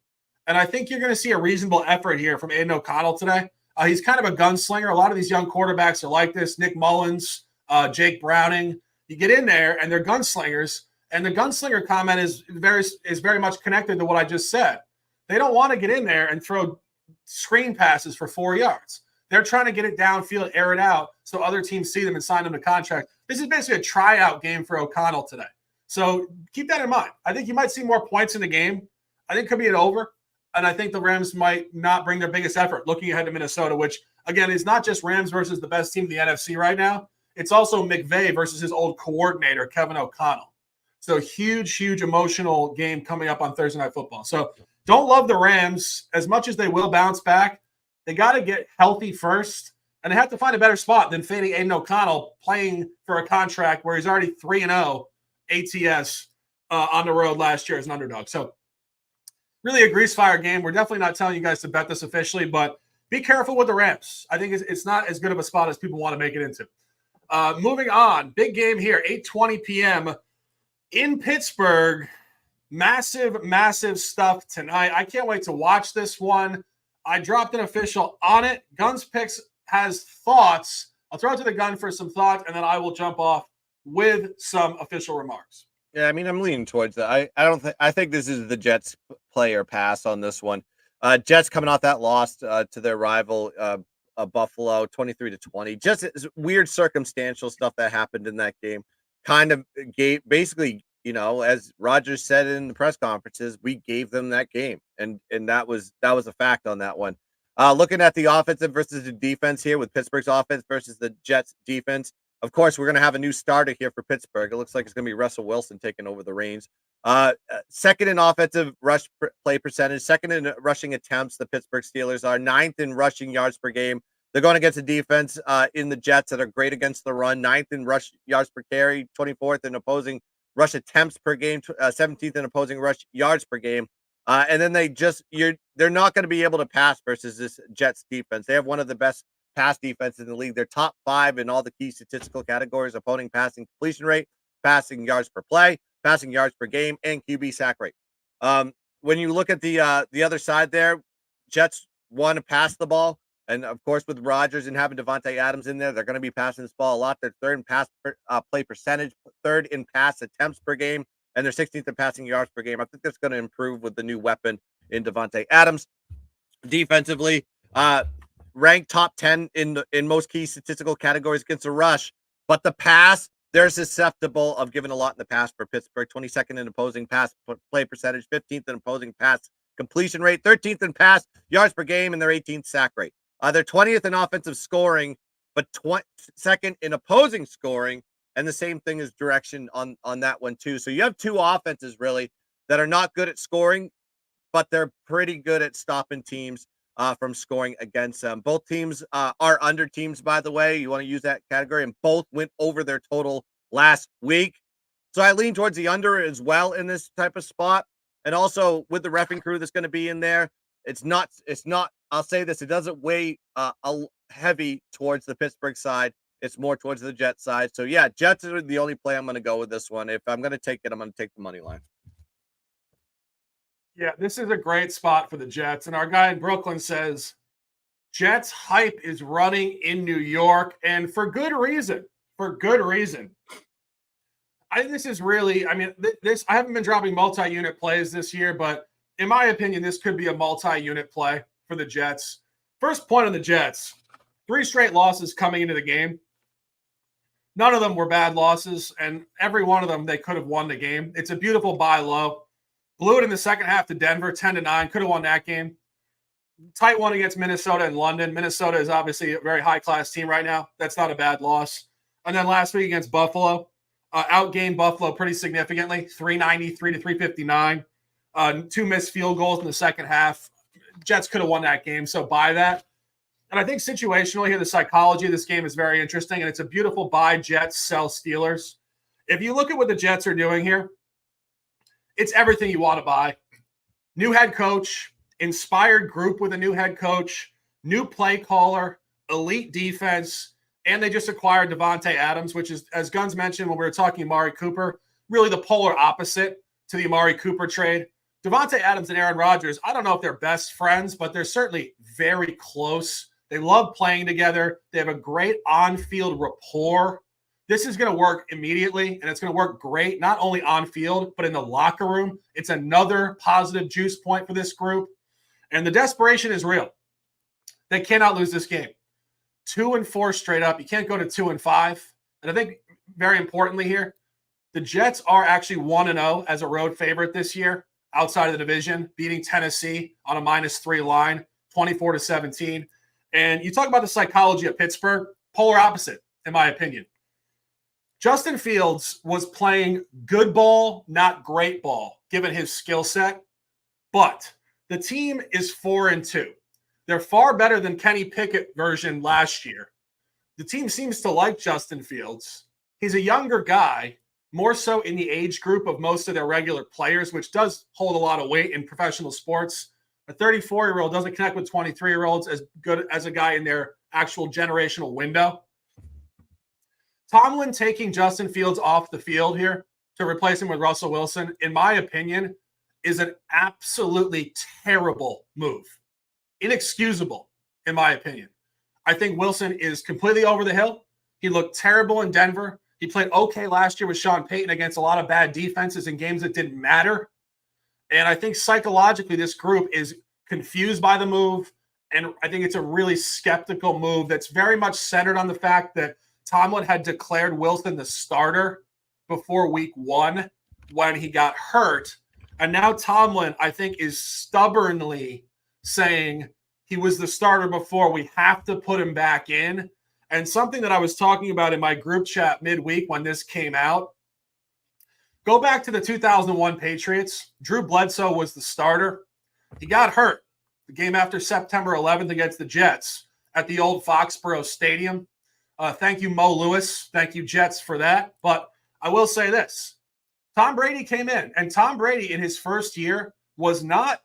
And I think you're going to see a reasonable effort here from Aiden O'Connell today. He's kind of a gunslinger. A lot of these young quarterbacks are like this. Nick Mullins, Jake Browning. You get in there and they're gunslingers. And the gunslinger comment is very much connected to what I just said. They don't want to get in there and throw screen passes for 4 yards. They're trying to get it downfield, air it out, so other teams see them and sign them to contract. This is basically a tryout game for O'Connell today. So keep that in mind. I think you might see more points in the game. I think it could be an over. And I think the Rams might not bring their biggest effort looking ahead to Minnesota, which, again, is not just Rams versus the best team in the NFC right now. It's also McVay versus his old coordinator, Kevin O'Connell. So huge, huge emotional game coming up on Thursday Night Football. So don't love the Rams as much as they will bounce back. They got to get healthy first, and they have to find a better spot than fading Aiden O'Connell playing for a contract where he's already 3-0 ATS on the road last year as an underdog. So really a grease fire game. We're definitely not telling you guys to bet this officially, but be careful with the Rams. I think it's not as good of a spot as people want to make it into. Moving on, big game here, 8:20 p.m. in Pittsburgh. Massive, massive stuff tonight. I can't wait to watch this one. I dropped an official on it. Guns Picks has thoughts. I'll throw it to the gun for some thoughts, and then I will jump off with some official remarks. Yeah, I mean, I'm leaning towards that. I think this is the Jets play or pass on this one. Jets coming off that loss to their rival Buffalo, 23-20. Just weird circumstantial stuff that happened in that game. Kind of basically, as Rodgers said in the press conferences, we gave them that game, and that was a fact on that one. Looking at the offensive versus the defense here with Pittsburgh's offense versus the Jets defense. Of course, we're going to have a new starter here for Pittsburgh. It looks like it's going to be Russell Wilson taking over the reins. Second in offensive rush play percentage, second in rushing attempts, the Pittsburgh Steelers are ninth in rushing yards per game. They're going against a defense in the Jets that are great against the run, ninth in rush yards per carry, 24th in opposing rush attempts per game, 17th in opposing rush yards per game. And then they're not going to be able to pass versus this Jets defense. They have one of the best pass defenses in the league. They're top 5 in all the key statistical categories: opponent passing completion rate, passing yards per play, passing yards per game, and QB sack rate. When you look at the other side there, Jets want to pass the ball. And, of course, with Rodgers and having Devontae Adams in there, they're going to be passing this ball a lot. They're third in pass play percentage, third in pass attempts per game, and they're 16th in passing yards per game. I think that's going to improve with the new weapon in Devontae Adams. Defensively, ranked top 10 in most key statistical categories against the rush. But the pass, they're susceptible of giving a lot in the pass for Pittsburgh. 22nd in opposing pass play percentage, 15th in opposing pass completion rate, 13th in pass yards per game, and their 18th sack rate. They're 20th in offensive scoring, but second in opposing scoring, and the same thing is direction on that one too. So you have two offenses really that are not good at scoring, but they're pretty good at stopping teams from scoring against them. Both teams are under teams, by the way. You want to use that category, and both went over their total last week. So I lean towards the under as well in this type of spot. And also with the reffing crew that's going to be in there, it's not, I'll say this, it doesn't weigh heavy towards the Pittsburgh side. It's more towards the Jets side. So yeah, Jets are the only play I'm going to go with this one. If I'm going to take it, I'm going to take the money line. Yeah, this is a great spot for the Jets. And our guy in Brooklyn says, Jets hype is running in New York, and for good reason. For good reason. I think this is really, I haven't been dropping multi-unit plays this year, but in my opinion, this could be a multi-unit play for the Jets. First point on the Jets, 3 straight losses coming into the game. None of them were bad losses, and every one of them, they could have won the game. It's a beautiful buy low. Blew it in the second half to Denver, 10-9. Could have won that game. tight one against Minnesota and London. Minnesota is obviously a very high-class team right now. That's not a bad loss. And then last week against Buffalo, outgained Buffalo pretty significantly, 393 to 359. 2 missed field goals in the second half. Jets could have won that game, so buy that. And I think situationally here, the psychology of this game is very interesting, and it's a beautiful buy Jets, sell Steelers. If you look at what the Jets are doing here, it's everything you want to buy. New head coach, inspired group with a new head coach, new play caller, elite defense, and they just acquired Devontae Adams, which is, as Guns mentioned when we were talking Amari Cooper, really the polar opposite to the Amari Cooper trade. Devontae Adams and Aaron Rodgers, I don't know if they're best friends, but they're certainly very close. They love playing together. They have a great on-field rapport. This is going to work immediately, and it's going to work great, not only on field, but in the locker room. It's another positive juice point for this group. And the desperation is real. They cannot lose this game. 2-4 straight up. You can't go to 2-5. And I think very importantly here, the Jets are actually 1-0 as a road favorite this year outside of the division, beating Tennessee on a -3 line, 24-17. And you talk about the psychology of Pittsburgh, polar opposite, in my opinion. Justin Fields was playing good ball, not great ball, given his skill set. But the team is 4-2. They're far better than Kenny Pickett version last year. The team seems to like Justin Fields. He's a younger guy, more so in the age group of most of their regular players, which does hold a lot of weight in professional sports. A 34-year-old doesn't connect with 23-year-olds as good as a guy in their actual generational window. Tomlin taking Justin Fields off the field here to replace him with Russell Wilson, in my opinion, is an absolutely terrible move. Inexcusable, in my opinion. I think Wilson is completely over the hill. He looked terrible in Denver. He played okay last year with Sean Payton against a lot of bad defenses in games that didn't matter. And I think psychologically this group is confused by the move, and I think it's a really skeptical move that's very much centered on the fact that Tomlin had declared Wilson the starter before week 1 when he got hurt. And now Tomlin, I think, is stubbornly saying he was the starter before. We have to put him back in. And something that I was talking about in my group chat midweek when this came out, go back to the 2001 Patriots. Drew Bledsoe was the starter. He got hurt the game after September 11th against the Jets at the old Foxborough Stadium. Thank you, Mo Lewis. Thank you, Jets, for that. But I will say this. Tom Brady came in, and Tom Brady in his first year was not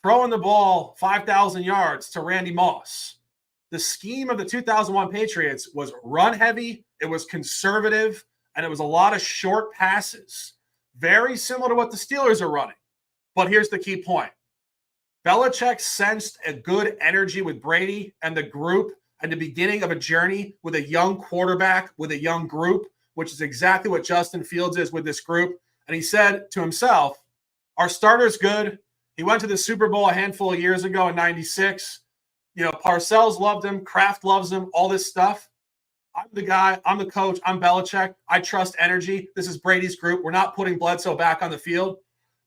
throwing the ball 5,000 yards to Randy Moss. The scheme of the 2001 Patriots was run heavy, it was conservative, and it was a lot of short passes. Very similar to what the Steelers are running. But here's the key point. Belichick sensed a good energy with Brady and the group and the beginning of a journey with a young quarterback, with a young group, which is exactly what Justin Fields is with this group. And he said to himself, our starter's good. He went to the Super Bowl a handful of years ago in 96. You know, Parcells loved him. Kraft loves him, all this stuff. I'm the guy. I'm the coach. I'm Belichick. I trust energy. This is Brady's group. We're not putting Bledsoe back on the field.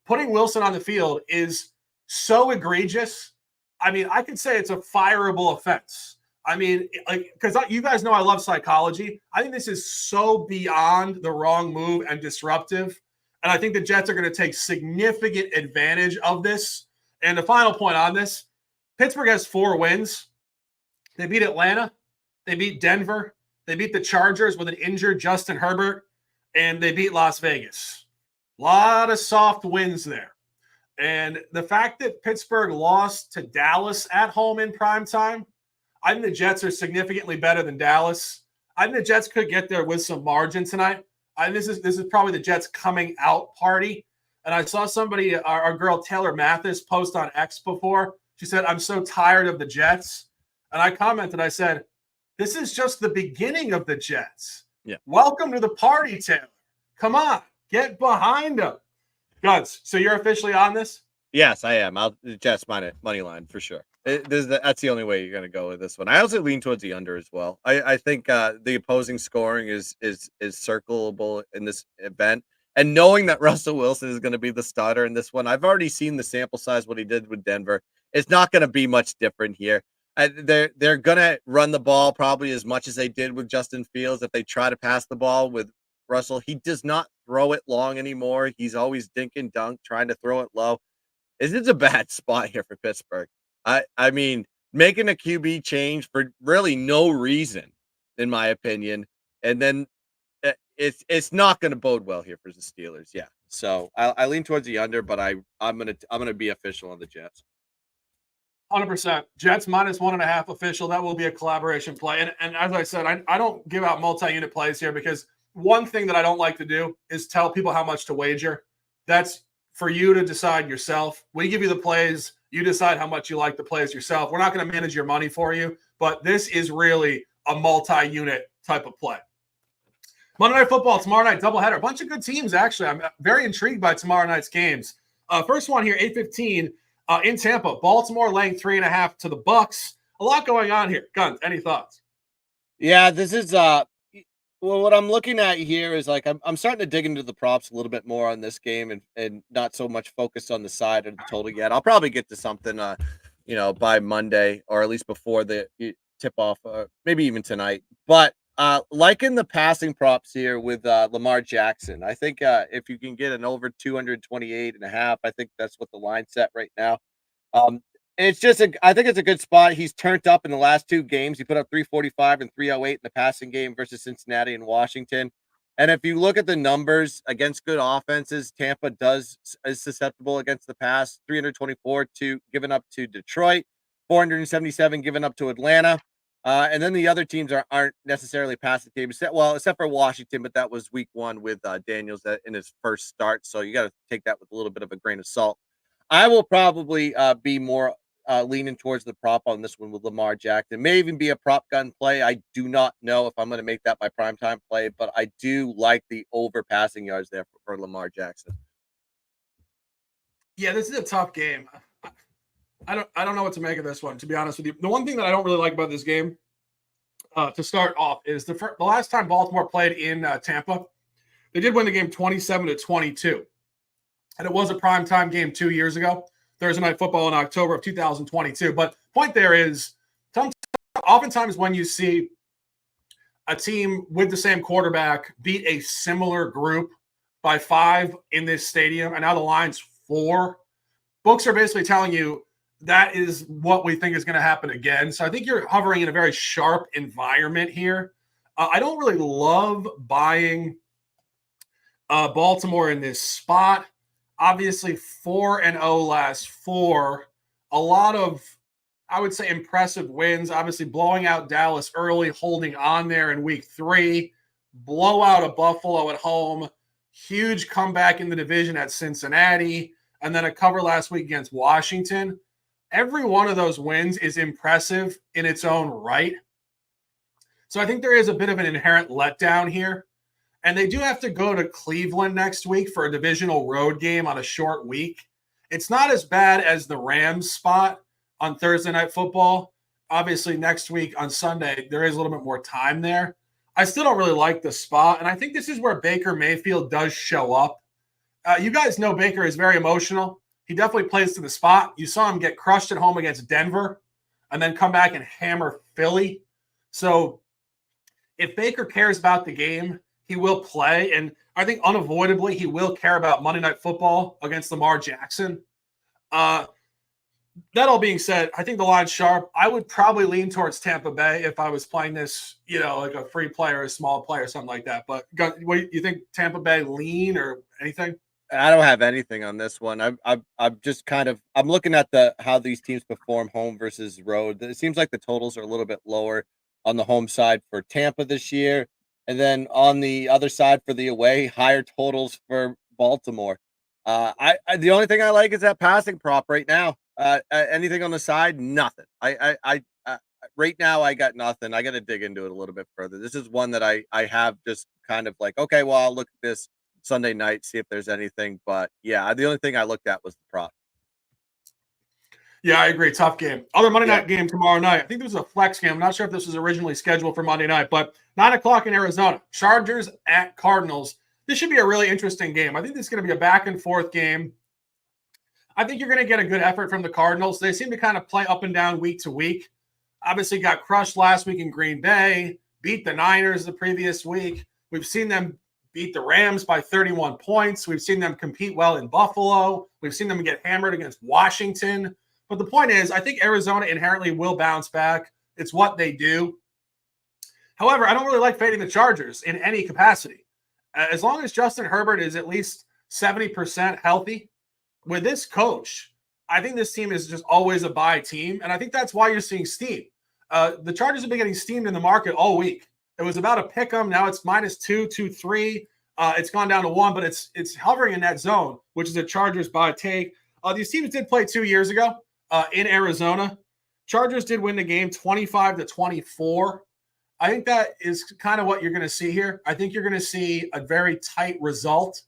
Putting Wilson on the field is so egregious. I mean, I could say it's a fireable offense. I mean, like, because you guys know I love psychology. I think this is so beyond the wrong move and disruptive. And I think the Jets are going to take significant advantage of this. And the final point on this, Pittsburgh has 4 wins. They beat Atlanta. They beat Denver. They beat the Chargers with an injured Justin Herbert. And they beat Las Vegas. A lot of soft wins there. And the fact that Pittsburgh lost to Dallas at home in primetime, I think the Jets are significantly better than Dallas. I think the Jets could get there with some margin tonight. This is probably the Jets coming out party. And I saw somebody, our girl Taylor Mathis, post on X before. She said, I'm so tired of the Jets. And I commented, I said, this is just the beginning of the Jets. Yeah. Welcome to the party, Taylor. Come on, get behind them. Guns, so you're officially on this? Yes, I am. The Jets money line for sure. That's the only way you're going to go with this one. I also lean towards the under as well. I think the opposing scoring is circleable in this event. And knowing that Russell Wilson is going to be the starter in this one, I've already seen the sample size, what he did with Denver. It's not going to be much different here. They're going to run the ball probably as much as they did with Justin Fields. If they try to pass the ball with Russell, he does not throw it long anymore. He's always dink and dunk, trying to throw it low. This is a bad spot here for Pittsburgh. I mean, making a QB change for really no reason, in my opinion, and then it's not going to bode well here for the Steelers. Yeah, so I lean towards the under, but I'm gonna be official on the Jets. 100%. Jets -1.5 official. That will be a collaboration play. And as I said, I don't give out multi-unit plays here because one thing that I don't like to do is tell people how much to wager. That's for you to decide yourself. We give you the plays. You decide how much you like the plays yourself. We're not going to manage your money for you, but this is really a multi-unit type of play. Monday Night Football, tomorrow night, doubleheader. A bunch of good teams, actually. I'm very intrigued by tomorrow night's games. First one here, 8:15 in Tampa. Baltimore laying 3.5 to the Bucks. A lot going on here. Guns, any thoughts? Yeah, this is well, what I'm looking at here is like I'm starting to dig into the props a little bit more on this game and not so much focused on the side of the total yet. I'll probably get to something by Monday or at least before the tip off, maybe even tonight. But like in the passing props here with Lamar Jackson, I think if you can get an over 228.5, I think that's what the line's set right now. It's just I think it's a good spot. He's turned up in the last two games. He put up 345 and 308 in the passing game versus Cincinnati and Washington. And if you look at the numbers against good offenses, Tampa is susceptible against the pass. 324 given up to Detroit, 477 given up to Atlanta. And then the other teams aren't necessarily passing teams, except for Washington, but that was week 1 with Daniels in his first start. So you got to take that with a little bit of a grain of salt. I will probably be more leaning towards the prop on this one with Lamar Jackson. May even be a prop gun play. I do not know if I'm going to make that my primetime play, but I do like the over passing yards there for Lamar Jackson. Yeah, this is a tough game. I don't know what to make of this one, to be honest with you. The one thing that I don't really like about this game, to start off, is the last time Baltimore played in Tampa, they did win the game 27-22. And it was a primetime game 2 years ago, Thursday Night Football in October of 2022. But point there is, oftentimes when you see a team with the same quarterback beat a similar group by 5 in this stadium, and now the line's 4, books are basically telling you that is what we think is going to happen again. So I think you're hovering in a very sharp environment here. I don't really love buying Baltimore in this spot. Obviously, 4-0 last 4. A lot of, I would say, impressive wins. Obviously, blowing out Dallas early, holding on there in week 3. Blowout of Buffalo at home. Huge comeback in the division at Cincinnati. And then a cover last week against Washington. Every one of those wins is impressive in its own right. So I think there is a bit of an inherent letdown here. And they do have to go to Cleveland next week for a divisional road game on a short week. It's not as bad as the Rams spot on Thursday Night Football. Obviously, next week on Sunday, there is a little bit more time there. I still don't really like the spot. And I think this is where Baker Mayfield does show up. You guys know Baker is very emotional. He definitely plays to the spot. You saw him get crushed at home against Denver and then come back and hammer Philly. So if Baker cares about the game, he will play. And I think unavoidably he will care about Monday Night Football against Lamar Jackson. That all being said, I think the line's sharp. I would probably lean towards Tampa Bay if I was playing this, like a free player, a small player, something like that. But what, you think Tampa Bay lean or anything? I don't have anything on this one. I'm just I'm looking at how these teams perform home versus road. It seems like the totals are a little bit lower on the home side for Tampa this year, and then on the other side for the away, higher totals for Baltimore. The only thing I like is that passing prop right now. Anything on the side, nothing. I right now I got nothing. I got to dig into it a little bit further. This is one that I have just kind of like, okay, well, I'll look at this Sunday night, see if there's anything. But yeah, the only thing I looked at was the prop. Yeah, I agree. Tough game. Other Monday night game tomorrow night. I think this was a flex game. I'm not sure if this was originally scheduled for Monday night, but 9:00 in Arizona. Chargers at Cardinals. This should be a really interesting game. I think this is going to be a back and forth game. I think you're going to get a good effort from the Cardinals. They seem to kind of play up and down week to week. Obviously got crushed last week in Green Bay, beat the Niners the previous week. We've seen them beat the Rams by 31 points. We've seen them compete well in Buffalo. We've seen them get hammered against Washington. But the point is, I think Arizona inherently will bounce back. It's what they do. However, I don't really like fading the Chargers in any capacity. As long as Justin Herbert is at least 70% healthy, with this coach, I think this team is just always a buy team. And I think that's why you're seeing steam. The Chargers have been getting steamed in the market all week. It was about a pick 'em. Now it's -2, 2-3. It's gone down to 1, but it's hovering in that zone, which is a Chargers buy take. These teams did play 2 years ago in Arizona. Chargers did win the game 25-24. I think that is kind of what you're going to see here. I think you're going to see a very tight result.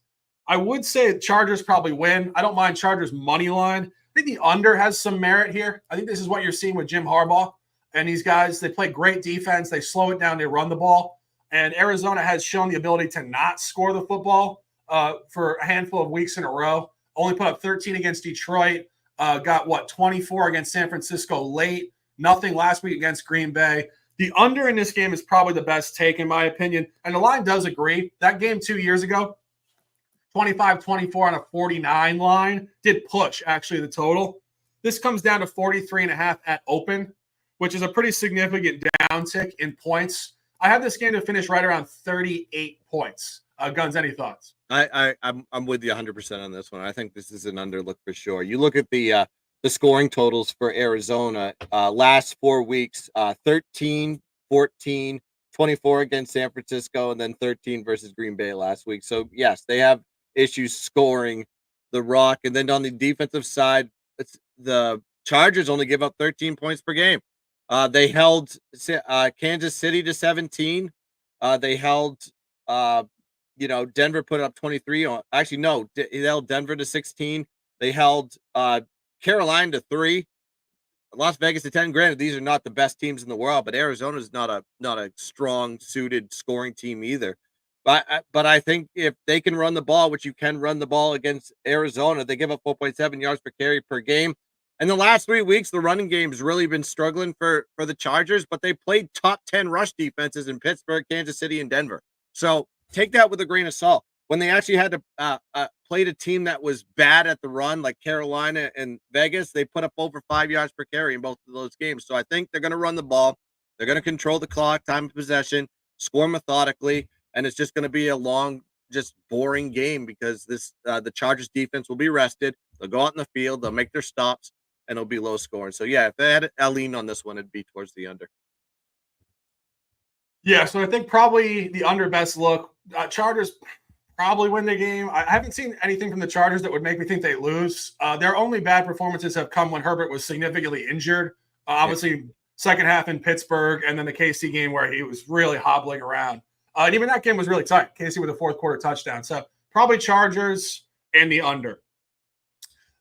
I would say Chargers probably win. I don't mind Chargers money line. I think the under has some merit here. I think this is what you're seeing with Jim Harbaugh and these guys. They play great defense. They slow it down. They run the ball. And Arizona has shown the ability to not score the football for a handful of weeks in a row. Only put up 13 against Detroit. Got 24 against San Francisco late. Nothing last week against Green Bay. The under in this game is probably the best take, in my opinion. And the line does agree. That game 2 years ago, 25-24 on a 49 line, did push, actually, the total. This comes down to 43.5 at open, which is a pretty significant downtick in points. I have this game to finish right around 38 points. Guns, any thoughts? I'm with you 100% on this one. I think this is an underlook for sure. You look at the scoring totals for Arizona last 4 weeks, 13, 14, 24 against San Francisco, and then 13 versus Green Bay last week. So, yes, they have issues scoring the rock. And then on the defensive side, the Chargers only give up 13 points per game. They held Kansas City to 17. They held Denver put up 23 on. Actually, no, they held Denver to 16. They held Carolina to 3. Las Vegas to 10. Granted, these are not the best teams in the world, but Arizona is not a strong suited scoring team either. But I think if they can run the ball, which you can run the ball against Arizona, they give up 4.7 yards per carry per game. And the last 3 weeks, the running game has really been struggling for the Chargers, but they played top 10 rush defenses in Pittsburgh, Kansas City, and Denver. So take that with a grain of salt. When they actually had to play a team that was bad at the run, like Carolina and Vegas, they put up over 5 yards per carry in both of those games. So I think they're going to run the ball. They're going to control the clock, time of possession, score methodically, and it's just going to be a long, just boring game because the Chargers defense will be rested. They'll go out in the field, they'll make their stops, and it'll be low scoring. So yeah, if they had a lean on this one, it'd be towards the under. Yeah, so I think probably the under best look. Chargers probably win the game. I haven't seen anything from the Chargers that would make me think they lose. Their only bad performances have come when Herbert was significantly injured. Obviously, second half in Pittsburgh, and then the KC game where he was really hobbling around. And even that game was really tight. KC with a fourth quarter touchdown. So probably Chargers and the under.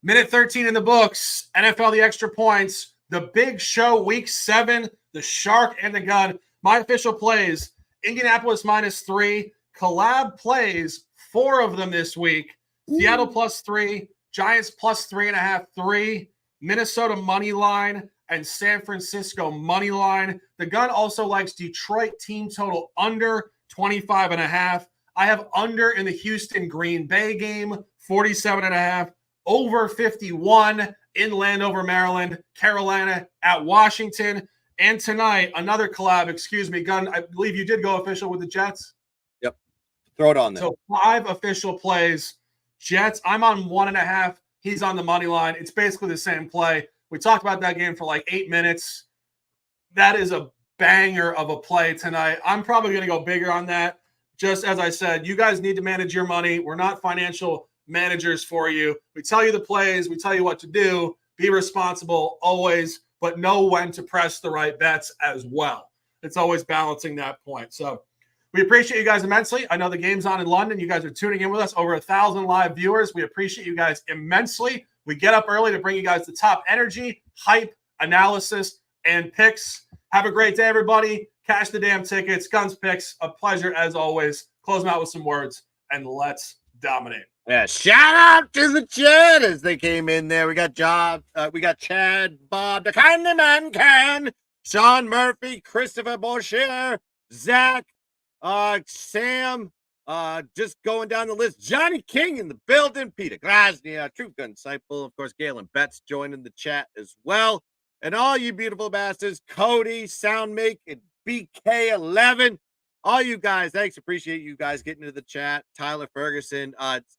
Minute 13 in the books. NFL, the extra points. The big show, week 7. The shark and the gun. My official plays. Indianapolis -3. Collab plays 4 of them this week. Seattle +3. Giants +3.5. 3. Minnesota money line. And San Francisco money line. The gun also likes Detroit team total under 25.5. I have under in the Houston Green Bay game, 47.5. Over 51 in Landover, Maryland. Carolina at Washington. And tonight, another collab, Gun. I believe you did go official with the Jets. Yep. Throw it on there. So 5 official plays. Jets, I'm on 1.5. He's on the money line. It's basically the same play. We talked about that game for like 8 minutes. That is a banger of a play tonight. I'm probably going to go bigger on that. Just as I said, you guys need to manage your money. We're not financial managers for you. We tell you the plays. We tell you what to do. Be responsible always, but know when to press the right bets as well. It's always balancing that point. So we appreciate you guys immensely. I know the game's on in London. You guys are tuning in with us. Over 1,000 live viewers. We appreciate you guys immensely. We get up early to bring you guys the top energy, hype, analysis, and picks. Have a great day, everybody. Cash the damn tickets. Guns picks. A pleasure as always. Close them out with some words, and let's dominate. Yeah, shout out to the chat as they came in there. We got Chad, Bob, the kind of man can, Sean Murphy, Christopher Boucher, Zach, Sam, just going down the list. Johnny King in the building, Peter Grasny, True Gun Disciple, of course, Galen Betts joining the chat as well. And all you beautiful bastards, Cody, Soundmake, and BK11. All you guys, thanks. Appreciate you guys getting into the chat. Tyler Ferguson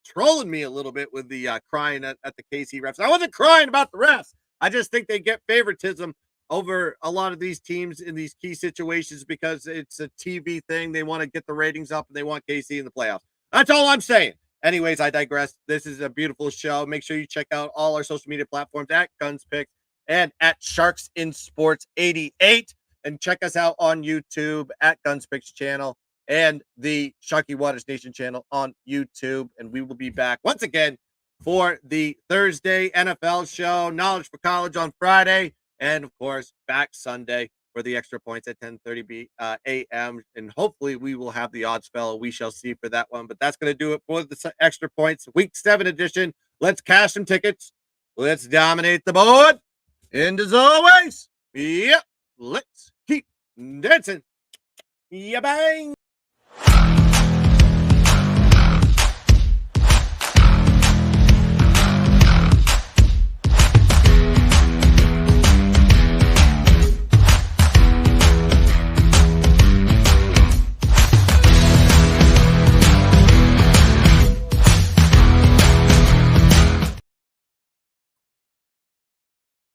trolling me a little bit with the crying at the KC refs. I wasn't crying about the refs. I just think they get favoritism over a lot of these teams in these key situations because it's a TV thing. They want to get the ratings up and they want KC in the playoffs. That's all I'm saying. Anyways, I digress. This is a beautiful show. Make sure you check out all our social media platforms at Guns Picks and at Sharks in Sports 88. And check us out on YouTube at Guns Picks channel and the Sharky Waters Nation channel on YouTube. And we will be back once again for the Thursday NFL show, Knowledge for College on Friday, and of course, back Sunday for the extra points at 10:30 a.m. And hopefully we will have the odds fellow. We shall see for that one. But that's going to do it for the extra points, Week 7 edition. Let's cash some tickets. Let's dominate the board. And as always, yep. Let's keep dancing. Yeah, bang.